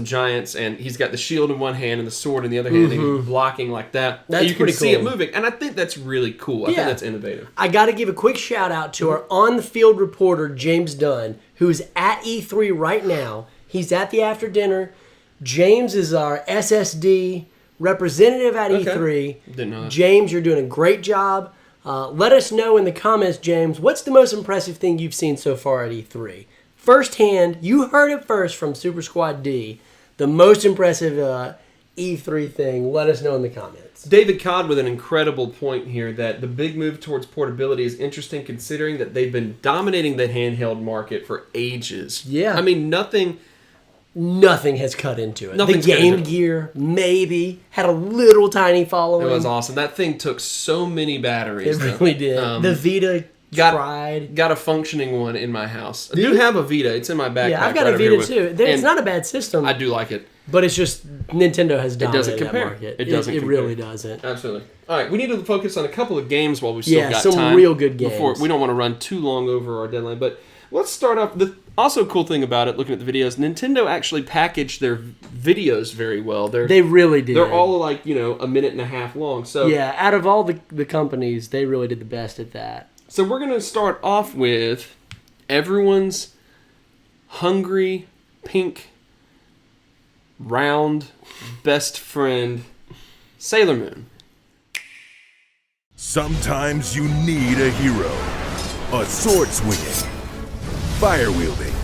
giants, and he's got the shield in one hand and the sword in the other hand, and he's blocking like that. That's you can pretty see cool. It moving, and I think that's really cool. I think that's innovative. I got to give a quick shout out to our on-the-field reporter, James Dunn, who's at E3 right now. He's at the after dinner. James is our SSD representative at E3. Didn't know that. James, you're doing a great job. Let us know in the comments, James, what's the most impressive thing you've seen so far at E3? Firsthand, you heard it first from Super Squad D. The most impressive E3 thing. Let us know in the comments. David Codd with an incredible point here that the big move towards portability is interesting considering that they've been dominating the handheld market for ages. Yeah. I mean, nothing has cut into it. The Game Gear, maybe, had a little tiny following. It was awesome. That thing took so many batteries. It really did. The Vita tried. Got a functioning one in my house. I do have a Vita. It's in my backpack. Yeah, I've got a Vita too. It's not a bad system. I do like it. But it's just Nintendo has dominated that market. It doesn't compare. It really doesn't. Absolutely. All right, we need to focus on a couple of games while we still got some time. real good games. We don't want to run too long over our deadline, but let's start off. The also cool thing about it, looking at the videos, Nintendo actually packaged their videos very well. They really did. They're all like, a minute and a half long. So yeah, out of all the companies, they really did the best at that. So we're going to start off with everyone's hungry, pink, round best friend, Sailor Moon. Sometimes you need a hero. A sword swinging, fire wielding,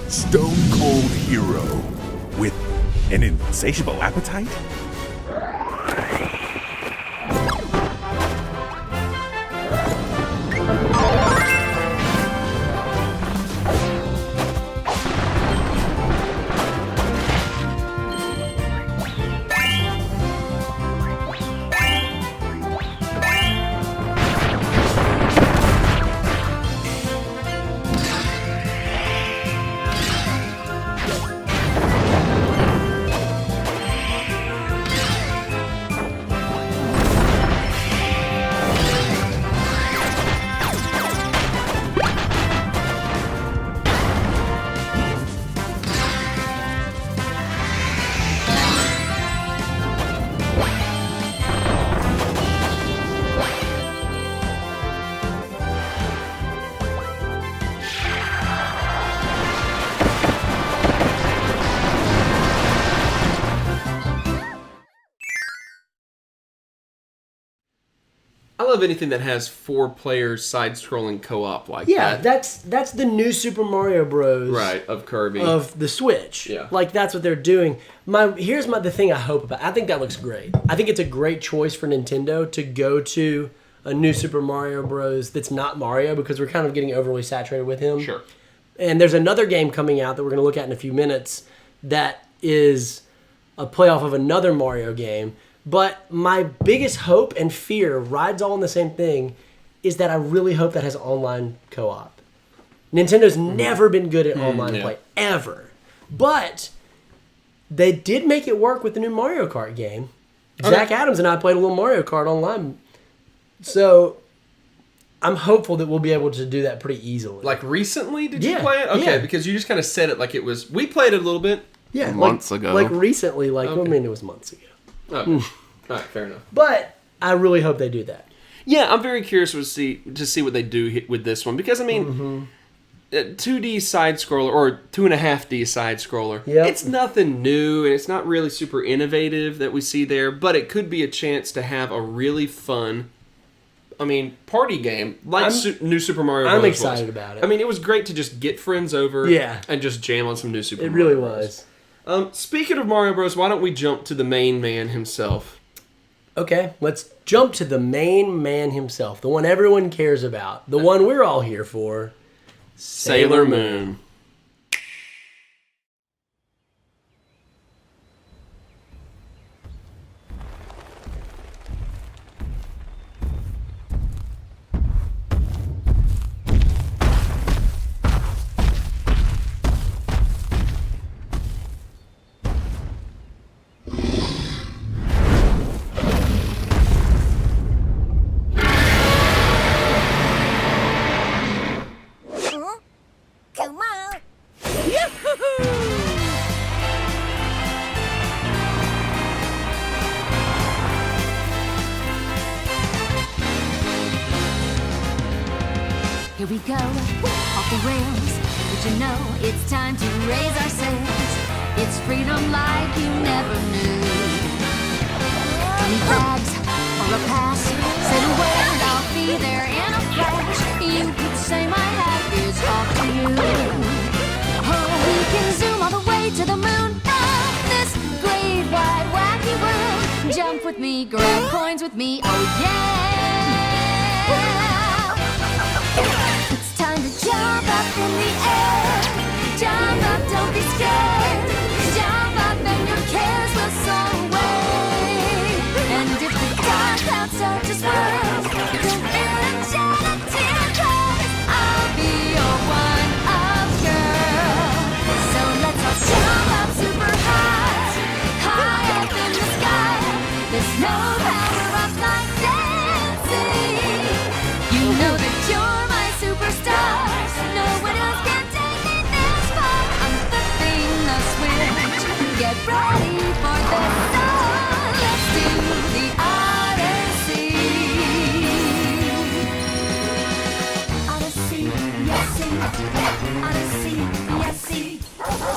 stone cold hero with an insatiable appetite? I love anything that has 4 players side-scrolling co-op like that. That's the new Super Mario Bros. Right, of Kirby. Of the Switch. Yeah. Like, that's what they're doing. Here's the thing I hope about. I think that looks great. I think it's a great choice for Nintendo to go to a new Super Mario Bros. That's not Mario, because we're kind of getting overly saturated with him. Sure. And there's another game coming out that we're going to look at in a few minutes that is a playoff of another Mario game. But my biggest hope and fear rides all in the same thing, is that I really hope that has online co-op. Nintendo's never been good at online play, ever. But they did make it work with the new Mario Kart game. Zach Adams and I played a little Mario Kart online. So I'm hopeful that we'll be able to do that pretty easily. Like recently, did you play it? Okay, because you just kind of said it like it was... We played it a little bit months ago. Like recently, I mean, it was months ago. Okay. All right, fair enough. But I really hope they do that. Yeah, I'm very curious to see what they do with this one, because I mean, 2D side scroller or 2.5D side scroller. It's nothing new and it's not really super innovative that we see there, but it could be a chance to have a really fun, party game like New Super Mario Bros. I'm excited about it. I mean, it was great to just get friends over, and just jam on some New Super Mario. It really was. Speaking of Mario Bros, why don't we jump to the main man himself? Okay, let's jump to the main man himself, the one everyone cares about, the one we're all here for, Sailor Moon. Here we go, off the rails. But you know it's time to raise our sails. It's freedom like you never knew. Any bags or a pass, say the word, I'll be there in a flash. You could say my hat is off to you. Oh, we can zoom all the way to the moon. Oh, this great wide wacky world. Jump with me, grab coins with me, oh yeah. It's time to jump up in the air. Jump up, don't be scared. Jump up and your cares will soar away. And if the dark clouds start to swirl, don't fear and shed a tear, 'cause I'll be your one-up girl. So let's all jump up super high, high up in the sky. There's no power up like dancing. You know that you're my superstar. No one else can take me this far. I'm flipping the switch. Get ready for this song. Let's do the Odyssey. Odyssey, yes, see. Odyssey, yes, see. Odyssey,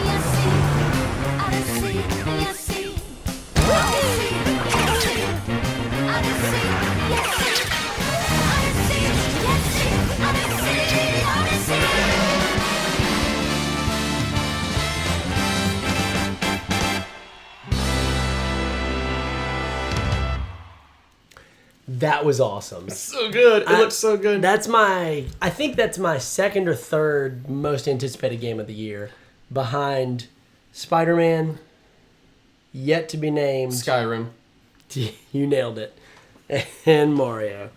yes, see. Odyssey, yes, see. Odyssey, yes, see. Odyssey, yes, see. That was awesome. So good. It looks so good. I think that's my second or third most anticipated game of the year, behind Spider-Man, yet to be named Skyrim. You nailed it. And Mario.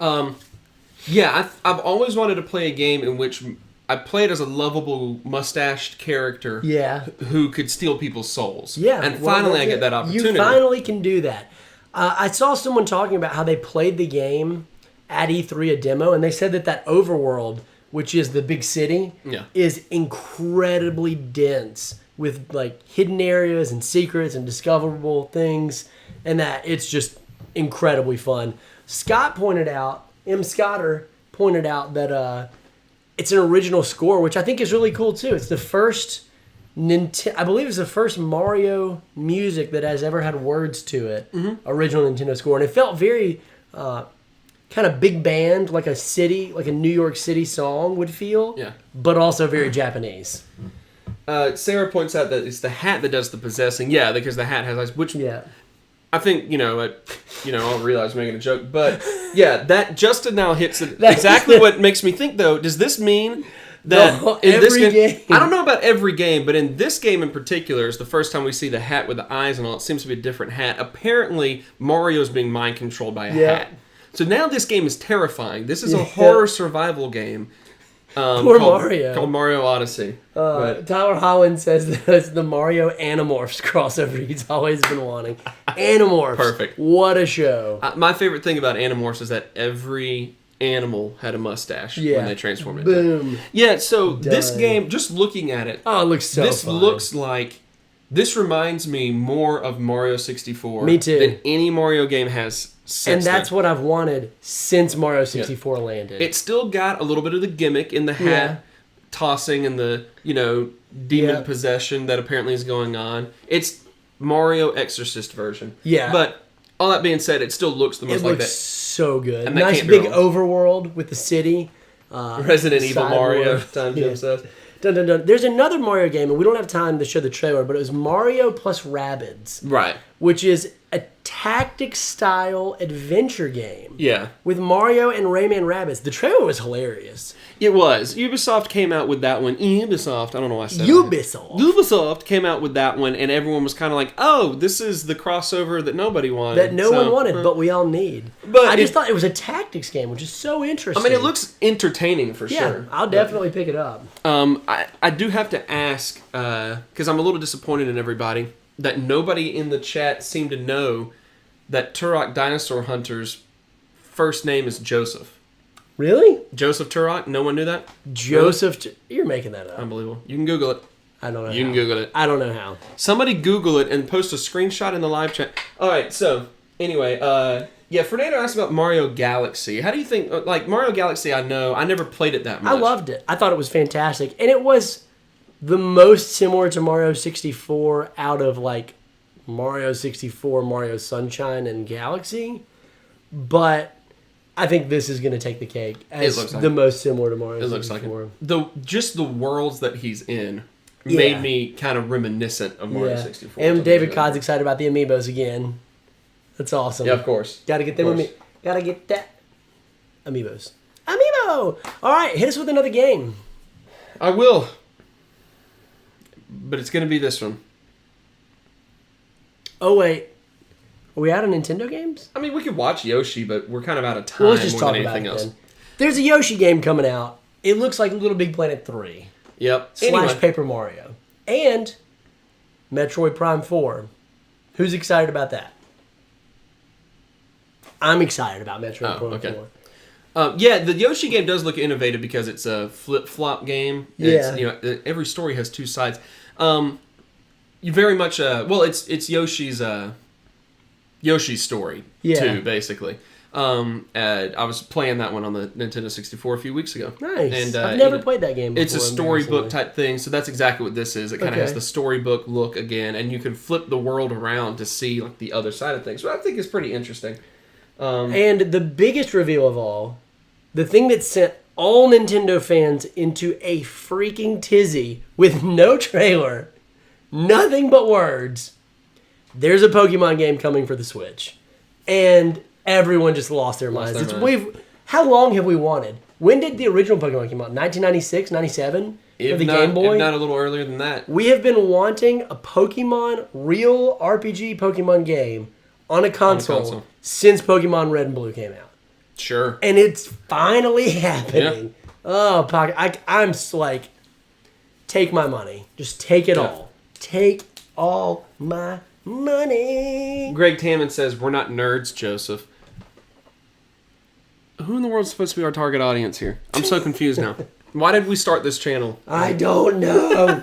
Yeah, I've always wanted to play a game in which I played as a lovable mustached character who could steal people's souls. Yeah. And finally I get that opportunity. You finally can do that. I saw someone talking about how they played the game at E3, a demo, and they said that overworld, which is the big city, is incredibly dense with like hidden areas and secrets and discoverable things, and that it's just incredibly fun. Scott pointed out, M. Scotter pointed out that it's an original score, which I think is really cool too. It's the first I believe it's the first Mario music that has ever had words to it. Original Nintendo score, and it felt very kind of big band, like a city, like a New York City song would feel. Yeah. But also very Japanese. Sarah points out that it's the hat that does the possessing. Yeah, because the hat has eyes, which I think I'll realize I'm making a joke, but yeah, that Justin now hits it exactly what makes me think though. Does this mean that in this game, I don't know about every game, but in this game in particular, is the first time we see the hat with the eyes and all. It seems to be a different hat. Apparently, Mario's being mind controlled by a hat. So now this game is terrifying. This is a horror survival game. Poor Mario. Called Mario Odyssey. Tyler Holland says that it's the Mario Animorphs crossover he's always been wanting. Animorphs. Perfect. What a show. My favorite thing about Animorphs is that every animal had a mustache when they transformed it. Boom. Yeah, so this game, just looking at it. Oh, it looks so This fun. looks like... This reminds me more of Mario 64 Me too. than any Mario game has since And that's then. what I've wanted since Mario 64 landed. It's still got a little bit of the gimmick in the hat tossing and the, demon possession that apparently is going on. It's Mario Exorcist version. Yeah. But all that being said, it still looks the most like that. It looks so good. And that nice can't be big wrong. overworld with the city. Resident Evil Mario, Time Jim says. Dun, dun, dun. There's another Mario game, and we don't have time to show the trailer, but it was Mario plus Rabbids. Right. Which is a tactic-style adventure game. Yeah. With Mario and Rayman Rabbids. The trailer was hilarious. It was. Ubisoft came out with that one. Ubisoft, I don't know why I said Ubisoft. Ubisoft came out with that one, and everyone was kind of like, oh, this is the crossover that nobody wanted. That no one wanted, but we all need. But I just thought it was a tactics game, which is so interesting. I mean, it looks entertaining for yeah, sure. I'll definitely pick it up. I do have to ask, because I'm a little disappointed in everybody, that nobody in the chat seemed to know that Turok Dinosaur Hunter's first name is Joseph. Really? Joseph Turok? No one knew that? Joseph... You're making that up. Unbelievable. You can Google it. I don't know You can Google it. I don't know how. Somebody Google it and post a screenshot in the live chat. Alright, so, anyway, Fernando asked about Mario Galaxy. How do you think... Like, Mario Galaxy, I know. I never played it that much. I loved it. I thought it was fantastic. And it was the most similar to Mario 64 out of, like, Mario 64, Mario Sunshine, and Galaxy. But I think this is going to take the cake as the most similar to Mario 64. It looks like it. Just the worlds that he's in made me kind of reminiscent of Mario 64. And David Codd's excited about the amiibos again. That's awesome. Yeah, of course. Gotta get them. Gotta get that. Amiibos. Amiibo! Alright, hit us with another game. I will. But it's going to be this one. Oh, wait. Are we out of Nintendo games? I mean, we could watch Yoshi, but we're kind of out of time Let's just more talk than about anything it else. then. There's a Yoshi game coming out. It looks like Little Big Planet 3. Yep. / Paper Mario. And Metroid Prime 4. Who's excited about that? I'm excited about Metroid Prime 4. Yeah, the Yoshi game does look innovative because it's a flip-flop game. Yeah. Every story has two sides. You very much it's Yoshi's story too, basically. I was playing that one on the Nintendo 64 a few weeks ago. Nice. And, I've never played that game before. It's a storybook type thing, so that's exactly what this is. It kind of has the storybook look again, and you can flip the world around to see like the other side of things. So I think it's pretty interesting. And the biggest reveal of all, the thing that sent all Nintendo fans into a freaking tizzy with no trailer, nothing but words. There's a Pokemon game coming for the Switch. And everyone just lost their minds. How long have we wanted? When did the original Pokemon come out? 1996, 97? For the Game Boy? If not a little earlier than that. We have been wanting a Pokemon, real RPG Pokemon game on a console since Pokemon Red and Blue came out. Sure. And it's finally happening. Yeah. Oh, I'm like, take my money. Just take it all. Take all my money. Greg Tammon says, we're not nerds, Joseph. Who in the world is supposed to be our target audience here? I'm so confused now. Why did we start this channel? I don't know.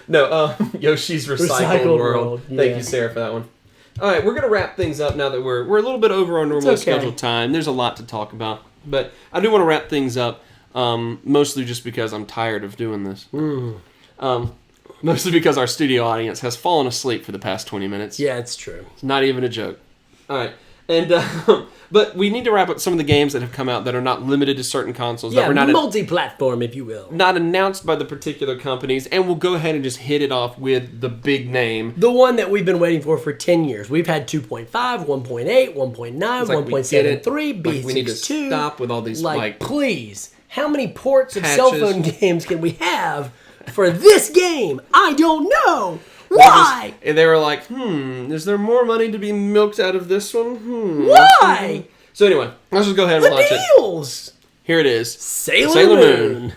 No, Yoshi's Recycled World. Yeah. Thank you, Sarah, for that one. All right, we're going to wrap things up now that we're a little bit over our normally scheduled time. There's a lot to talk about. But I do want to wrap things up, mostly just because I'm tired of doing this. Mostly because our studio audience has fallen asleep for the past 20 minutes. Yeah, it's true. It's not even a joke. All right. And but we need to wrap up some of the games that have come out that are not limited to certain consoles. Yeah, that were not multi-platform, if you will. Not announced by the particular companies, and we'll go ahead and just hit it off with the big name. The one that we've been waiting for 10 years. We've had 2.5, 1.8, 1.9, 1.73, B62. We need to stop with all these, please, how many ports of patches. cell phone games can we have for this game? I don't know. Why? And they were like, is there more money to be milked out of this one? Why? So anyway, let's just go ahead and launch it. Here it is. Sailor Moon.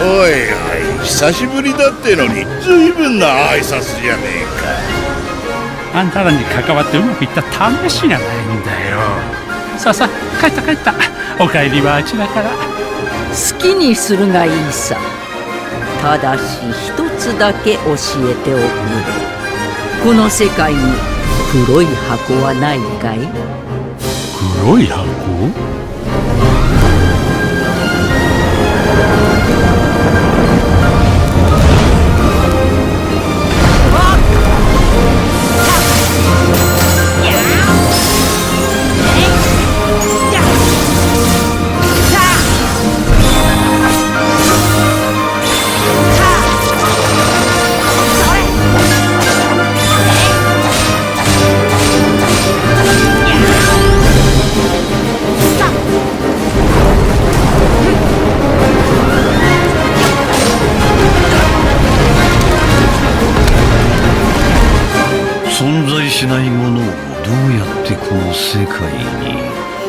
おいおい、久しぶりだってのに随分な挨拶じゃねえか。あんたらに関わってうまくいった試しがないんだよ。さあさあ、帰った帰った。お帰りはあちらから。好きにするがいいさ。ただし一つだけ教えておくれ。この世界に黒い箱はないかい？黒い箱？存在しないものをどうやってこの世界に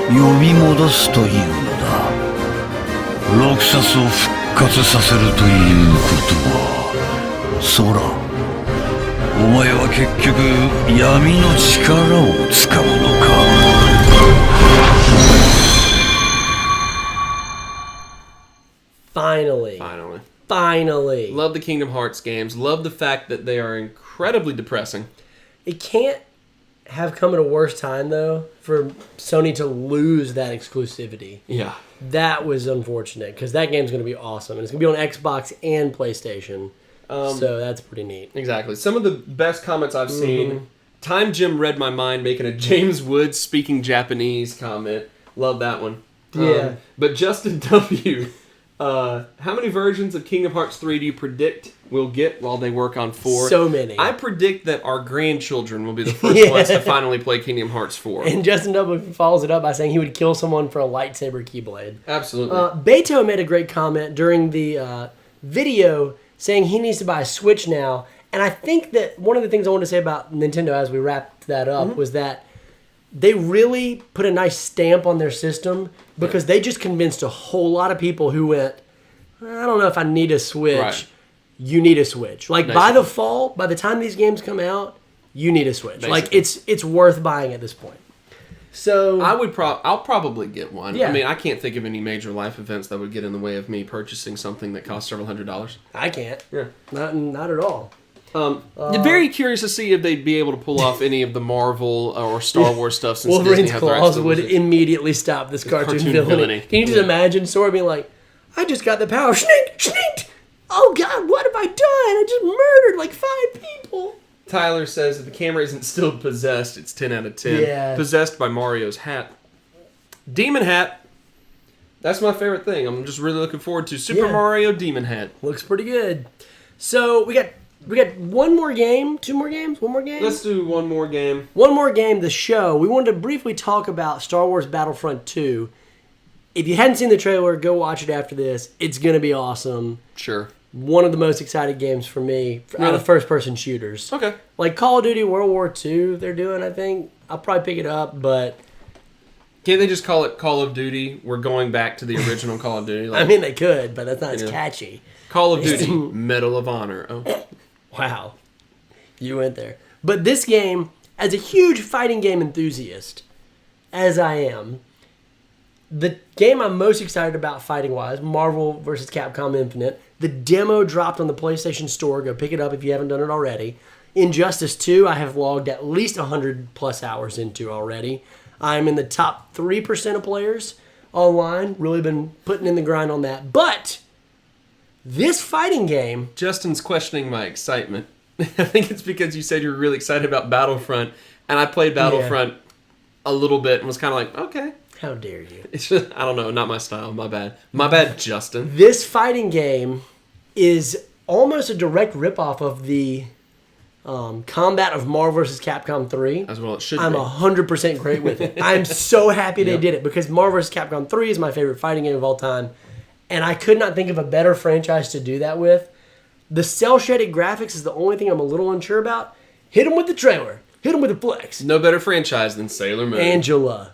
呼び戻すというのだ。ロクサスを復活させるということは、ソラ、お前は結局闇の力を使うのか。Finally. Love the Kingdom Hearts games. Love the fact that they are incredibly depressing. It can't have come at a worse time, though, for Sony to lose that exclusivity. Yeah. That was unfortunate, because that game's going to be awesome. And it's going to be on Xbox and PlayStation. So that's pretty neat. Exactly. Some of the best comments I've seen. Time Jim read my mind making a James Woods speaking Japanese comment. Love that one. Yeah. But Justin W., how many versions of Kingdom Hearts 3 do you predict we'll get while they work on 4? So many. I predict that our grandchildren will be the first ones to finally play Kingdom Hearts 4. And Justin W. follows it up by saying he would kill someone for a lightsaber keyblade. Absolutely. Beto made a great comment during the video saying he needs to buy a Switch now. And I think that one of the things I want to say about Nintendo as we wrapped that up was that they really put a nice stamp on their system because they just convinced a whole lot of people who went, I don't know if I need a Switch. Right. You need a Switch. Like, by the fall, by the time these games come out, you need a Switch. Basically. Like, it's worth buying at this point. So I'll probably get one. Yeah. I mean, I can't think of any major life events that would get in the way of me purchasing something that costs several $100s. I can't. Yeah. Not at all. Very curious to see if they'd be able to pull off any of the Marvel or Star Wars stuff since Wolverine's Disney have the rights claws to would it. immediately stop this cartoon villainy. Can you just imagine Sora being like, I just got the power. Schneek! Oh God, what have I done? I just murdered like 5 people. Tyler says if the camera isn't still possessed, it's 10 out of 10. Yeah. Possessed by Mario's hat. Demon hat. That's my favorite thing. I'm just really looking forward to Super Mario Demon Hat. Looks pretty good. So we got one more game, 2 more games, 1 more game? Let's do one more game. One more game, the show. We wanted to briefly talk about Star Wars Battlefront 2. If you hadn't seen the trailer, go watch it after this. It's going to be awesome. Sure. one of the most exciting games for me out of first-person shooters. Okay. Like Call of Duty World War II, they're doing, I think. I'll probably pick it up, but... Can't they just call it Call of Duty? We're going back to the original Call of Duty. I mean, they could, but that's not as catchy. Call of Duty Medal of Honor. Oh. Wow. You went there. But this game, as a huge fighting game enthusiast, as I am, the game I'm most excited about fighting-wise, Marvel vs. Capcom Infinite, the demo dropped on the PlayStation Store. Go pick it up if you haven't done it already. Injustice 2, I have logged at least 100-plus hours into already. I'm in the top 3% of players online. Really been putting in the grind on that. But this fighting game... Justin's questioning my excitement. I think it's because you said you were really excited about Battlefront, and I played Battlefront a little bit and was kind of like, okay. How dare you? It's just, I don't know, not my style. My bad. My bad, Justin. This fighting game is almost a direct ripoff of the combat of Marvel vs. Capcom 3. As well it should I'm be. 100% great with it. I'm so happy they did it because Marvel vs. Capcom 3 is my favorite fighting game of all time. And I could not think of a better franchise to do that with. The cel-shaded graphics is the only thing I'm a little unsure about. Hit them with the trailer. Hit them with the flex. No better franchise than Sailor Moon. Angela.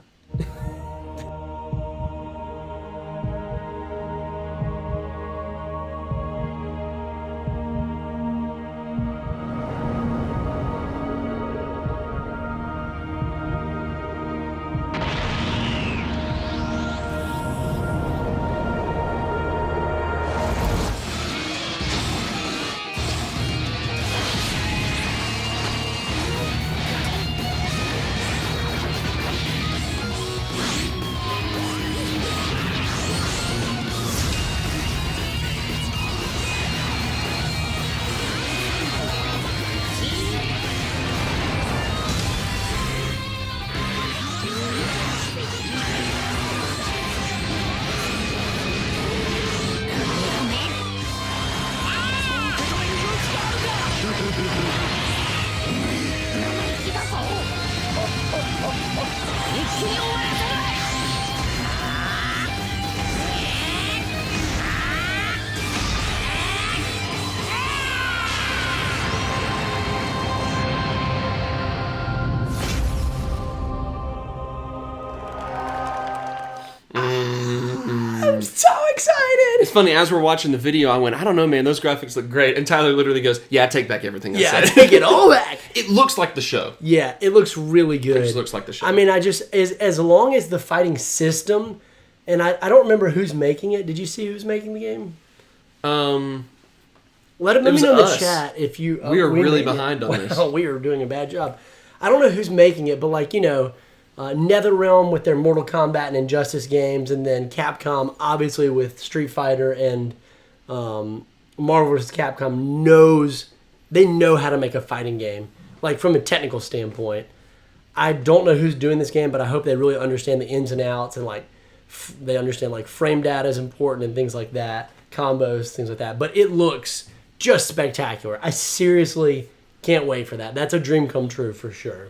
I'm so excited. It's funny, as we're watching the video, I went, I don't know, man, those graphics look great. And Tyler literally goes, yeah, I take back everything I said. Yeah, take it all back. It looks like the show. Yeah, it looks really good. It just looks like the show. I mean, as long as the fighting system, and I don't remember who's making it. Did you see who's making the game? Let me know in the chat if you... we are really behind on this. We are doing a bad job. I don't know who's making it, but like, NetherRealm with their Mortal Kombat and Injustice games, and then Capcom, obviously with Street Fighter and Marvel vs. Capcom, they know how to make a fighting game, like from a technical standpoint. I don't know who's doing this game, but I hope they really understand the ins and outs, and like they understand like frame data is important and things like that, combos, things like that. But it looks just spectacular. I seriously can't wait for that. That's a dream come true for sure.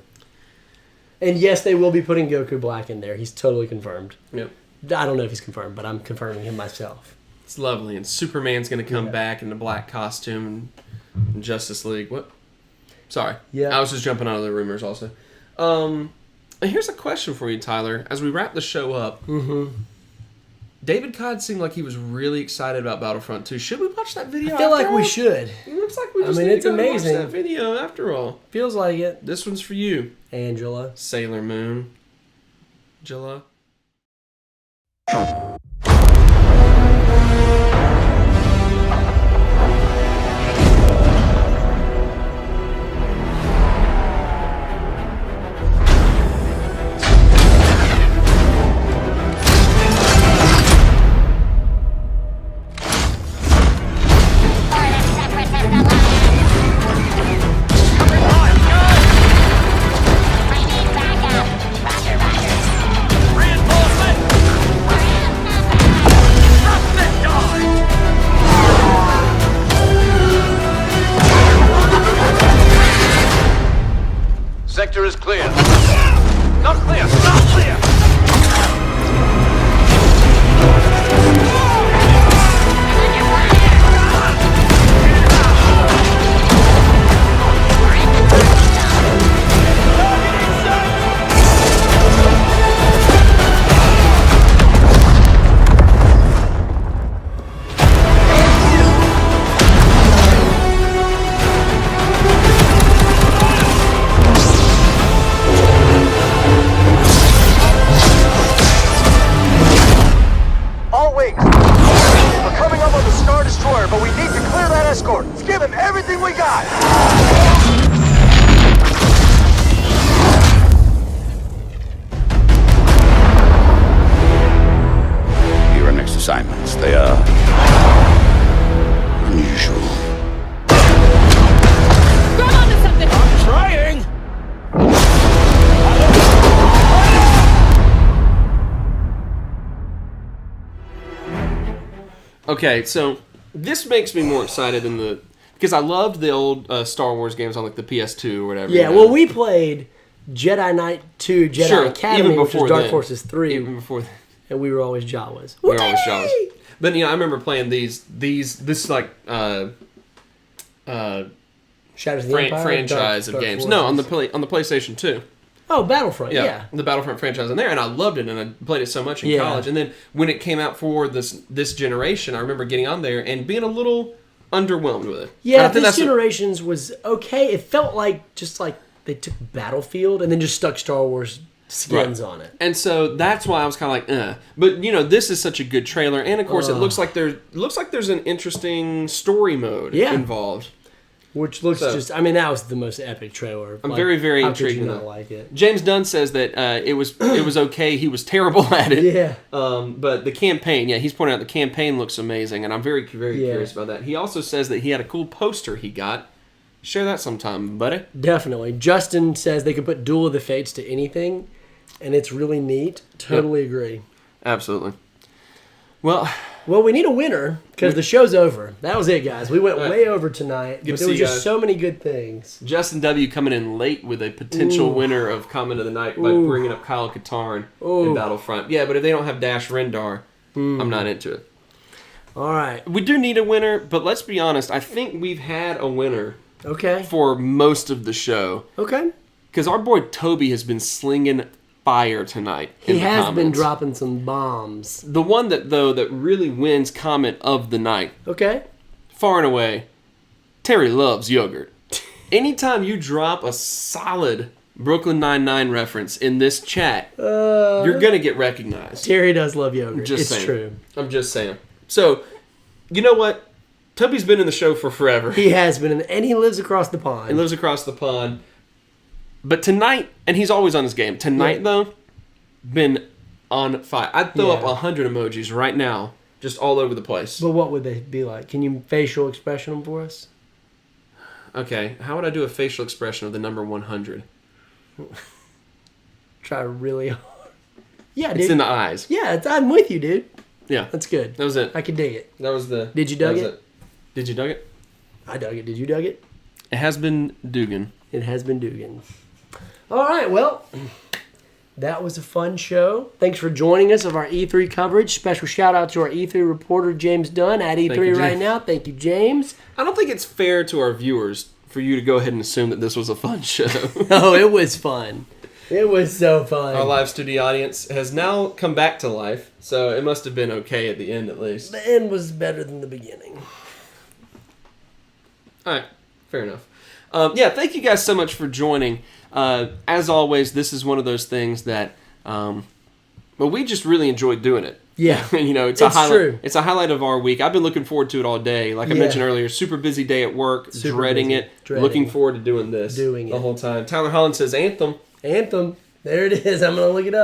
And yes, they will be putting Goku Black in there. He's totally confirmed. Yep. I don't know if he's confirmed, but I'm confirming him myself. It's lovely. And Superman's going to come back in the black costume in Justice League. What? Sorry. Yeah. I was just jumping out of the rumors also. And here's a question for you, Tyler. As we wrap the show up, David Codd seemed like he was really excited about Battlefront 2. Should we watch that video? I feel like we should. It looks like we just it's amazing. Watch that video after all. Feels like it. This one's for you, Angela. Sailor Moon. Angela. Sector is clear. Not clear! Not clear! Okay, so this makes me more excited than because I loved the old Star Wars games on like the PS2 or whatever. Yeah, well, we played Jedi Knight 2, Jedi Academy, even which was before Dark then. Forces 3. Even before then. And we were always Jawas. We were always Jawas. But I remember playing this like Shadows of the Empire, franchise Dark of games. Forces. No, on the PlayStation 2. Oh, Battlefront, yeah. The Battlefront franchise in there, and I loved it, and I played it so much in college. And then when it came out for this generation, I remember getting on there and being a little underwhelmed with it. Yeah, this generation's was okay. It felt like just like they took Battlefield and then just stuck Star Wars skins on it. And so that's why I was kind of like, But this is such a good trailer, and of course it looks like there's an interesting story mode involved. Which looks that was the most epic trailer. I'm very, very how intrigued. Could you with not it. like it? James Dunn says that it was okay. He was terrible at it. Yeah. But the campaign, he's pointing out the campaign looks amazing, and I'm very, very curious about that. He also says that he had a cool poster he got. Share that sometime, buddy. Definitely. Justin says they could put Duel of the Fates to anything, and it's really neat. Totally agree. Absolutely. Well, we need a winner because the show's over. That was it, guys. We went way over tonight, but there were just so many good things. Justin W. coming in late with a potential winner of Comment of the Night by bringing up Kyle Katarn in Battlefront. Yeah, but if they don't have Dash Rendar, I'm not into it. All right. We do need a winner, but let's be honest. I think we've had a winner Okay. for most of the show. Okay. Because our boy Toby has been slinging fire tonight. He has been dropping some bombs. The one that really wins comment of the night. Okay. Far and away, Terry loves yogurt. Anytime you drop a solid Brooklyn Nine-Nine reference in this chat, you're gonna get recognized. Terry does love yogurt. It's saying. True. I'm just saying. So, you know what? Toby's been in the show for forever. He has been, and he lives across the pond. He lives across the pond. But tonight, and he's always on his game. Tonight, though, been on fire. I'd throw up 100 emojis right now, just all over the place. But what would they be like? Can you facial expression them for us? Okay, how would I do a facial expression of the number 100? Try really hard. Yeah, dude. It's in the eyes. Yeah, I'm with you, dude. Yeah. That's good. That was it. I can dig it. That was the... Did you dug it? Did you dug it? I dug it. Did you dug it? It has been Dugan. It has been Dugan. All right, well, that was a fun show. Thanks for joining us of our E3 coverage. Special shout out to our E3 reporter, James Dunn, at E3 right now. Thank you, James. I don't think it's fair to our viewers for you to go ahead and assume that this was a fun show. Oh, it was fun. It was so fun. Our live studio audience has now come back to life, so it must have been okay at the end at least. The end was better than the beginning. All right, fair enough. Thank you guys so much for joining. As always, this is one of those things that, we just really enjoyed doing it. Yeah, it's a highlight. True. It's a highlight of our week. I've been looking forward to it all day. Like I mentioned earlier, super busy day at work, dreading it, looking forward to doing this the whole time. Tyler Holland says Anthem. Anthem. There it is. I'm gonna look it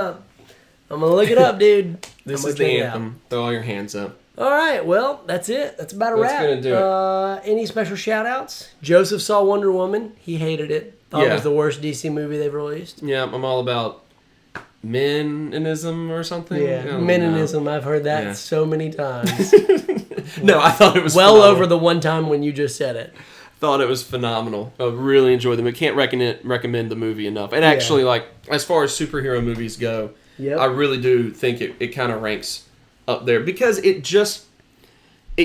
up. Dude. This is the anthem. Throw all your hands up. All right, well, that's it. That's about a wrap. That's gonna do it. Any special shout-outs? Joseph saw Wonder Woman. He hated it. Thought it was the worst DC movie they've released. Yeah, I'm all about meninism or something. Yeah, meninism. I've heard that so many times. No, I thought it was well over the one time when you just said it. Thought it was phenomenal. I really enjoyed them. I can't recommend the movie enough. And actually, like as far as superhero movies go, I really do think it kind of ranks up there because it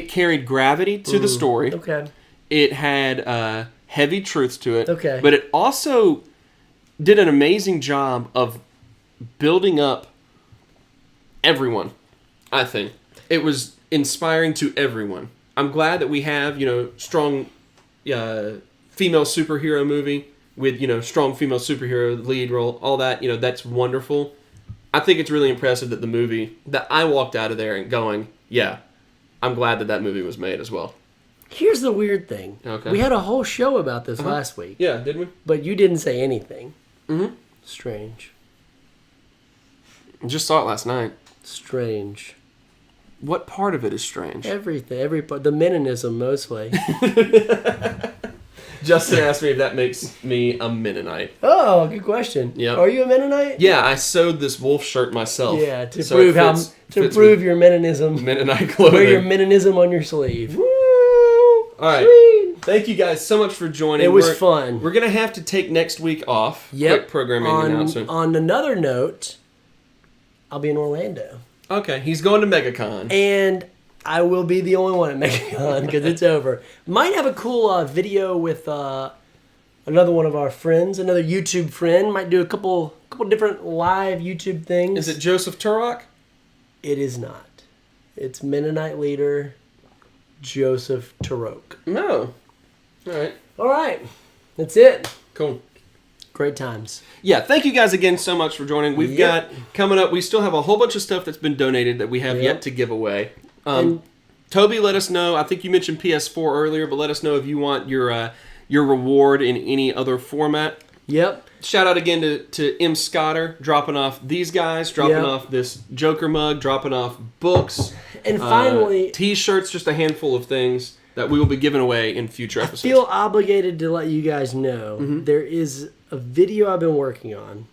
carried gravity to the story. Okay. It had heavy truths to it. Okay. But it also did an amazing job of building up everyone. I think it was inspiring to everyone. I'm glad that we have strong female superhero movie with strong female superhero lead role. All that that's wonderful. I think it's really impressive that the movie that I walked out of there and going, yeah, I'm glad that movie was made as well. Here's the weird thing. Okay. We had a whole show about this last week. Yeah, did we? But you didn't say anything. Mm-hmm. Strange. I just saw it last night. Strange. What part of it is strange? Everything. Every part. The meninism, mostly. Justin asked me if that makes me a Mennonite. Oh, good question. Yep. Are you a Mennonite? Yeah, I sewed this wolf shirt myself. Yeah, to prove your Mennonism. Mennonite clothing. Wear your Mennonism on your sleeve. Woo! All right. Sweet. Thank you guys so much for joining. It was fun. We're gonna have to take next week off. Yep. Quick programming announcement. On another note, I'll be in Orlando. Okay, he's going to MegaCon. And I will be the only one at MegaCon because it's over. Might have a cool video with another one of our friends, another YouTube friend. Might do a couple different live YouTube things. Is it Joseph Turok? It is not. It's Mennonite leader Joseph Turok. No. All right. All right. That's it. Cool. Great times. Yeah, thank you guys again so much for joining. We've got coming up, we still have a whole bunch of stuff that's been donated that we have yet to give away. Toby, let us know. I think you mentioned PS4 earlier, but let us know if you want your reward in any other format. Yep. Shout out again to M. Scotter, dropping off these guys, dropping off this Joker mug, dropping off books. And finally... T-shirts, just a handful of things that we will be giving away in future episodes. I feel obligated to let you guys know there is a video I've been working on.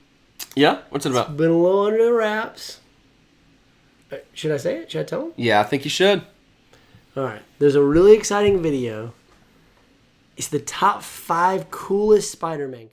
Yeah? What's it about? It's been a little under the wraps. Should I say it? Should I tell them? Yeah, I think you should. All right. There's a really exciting video. It's the top 5 coolest Spider-Man.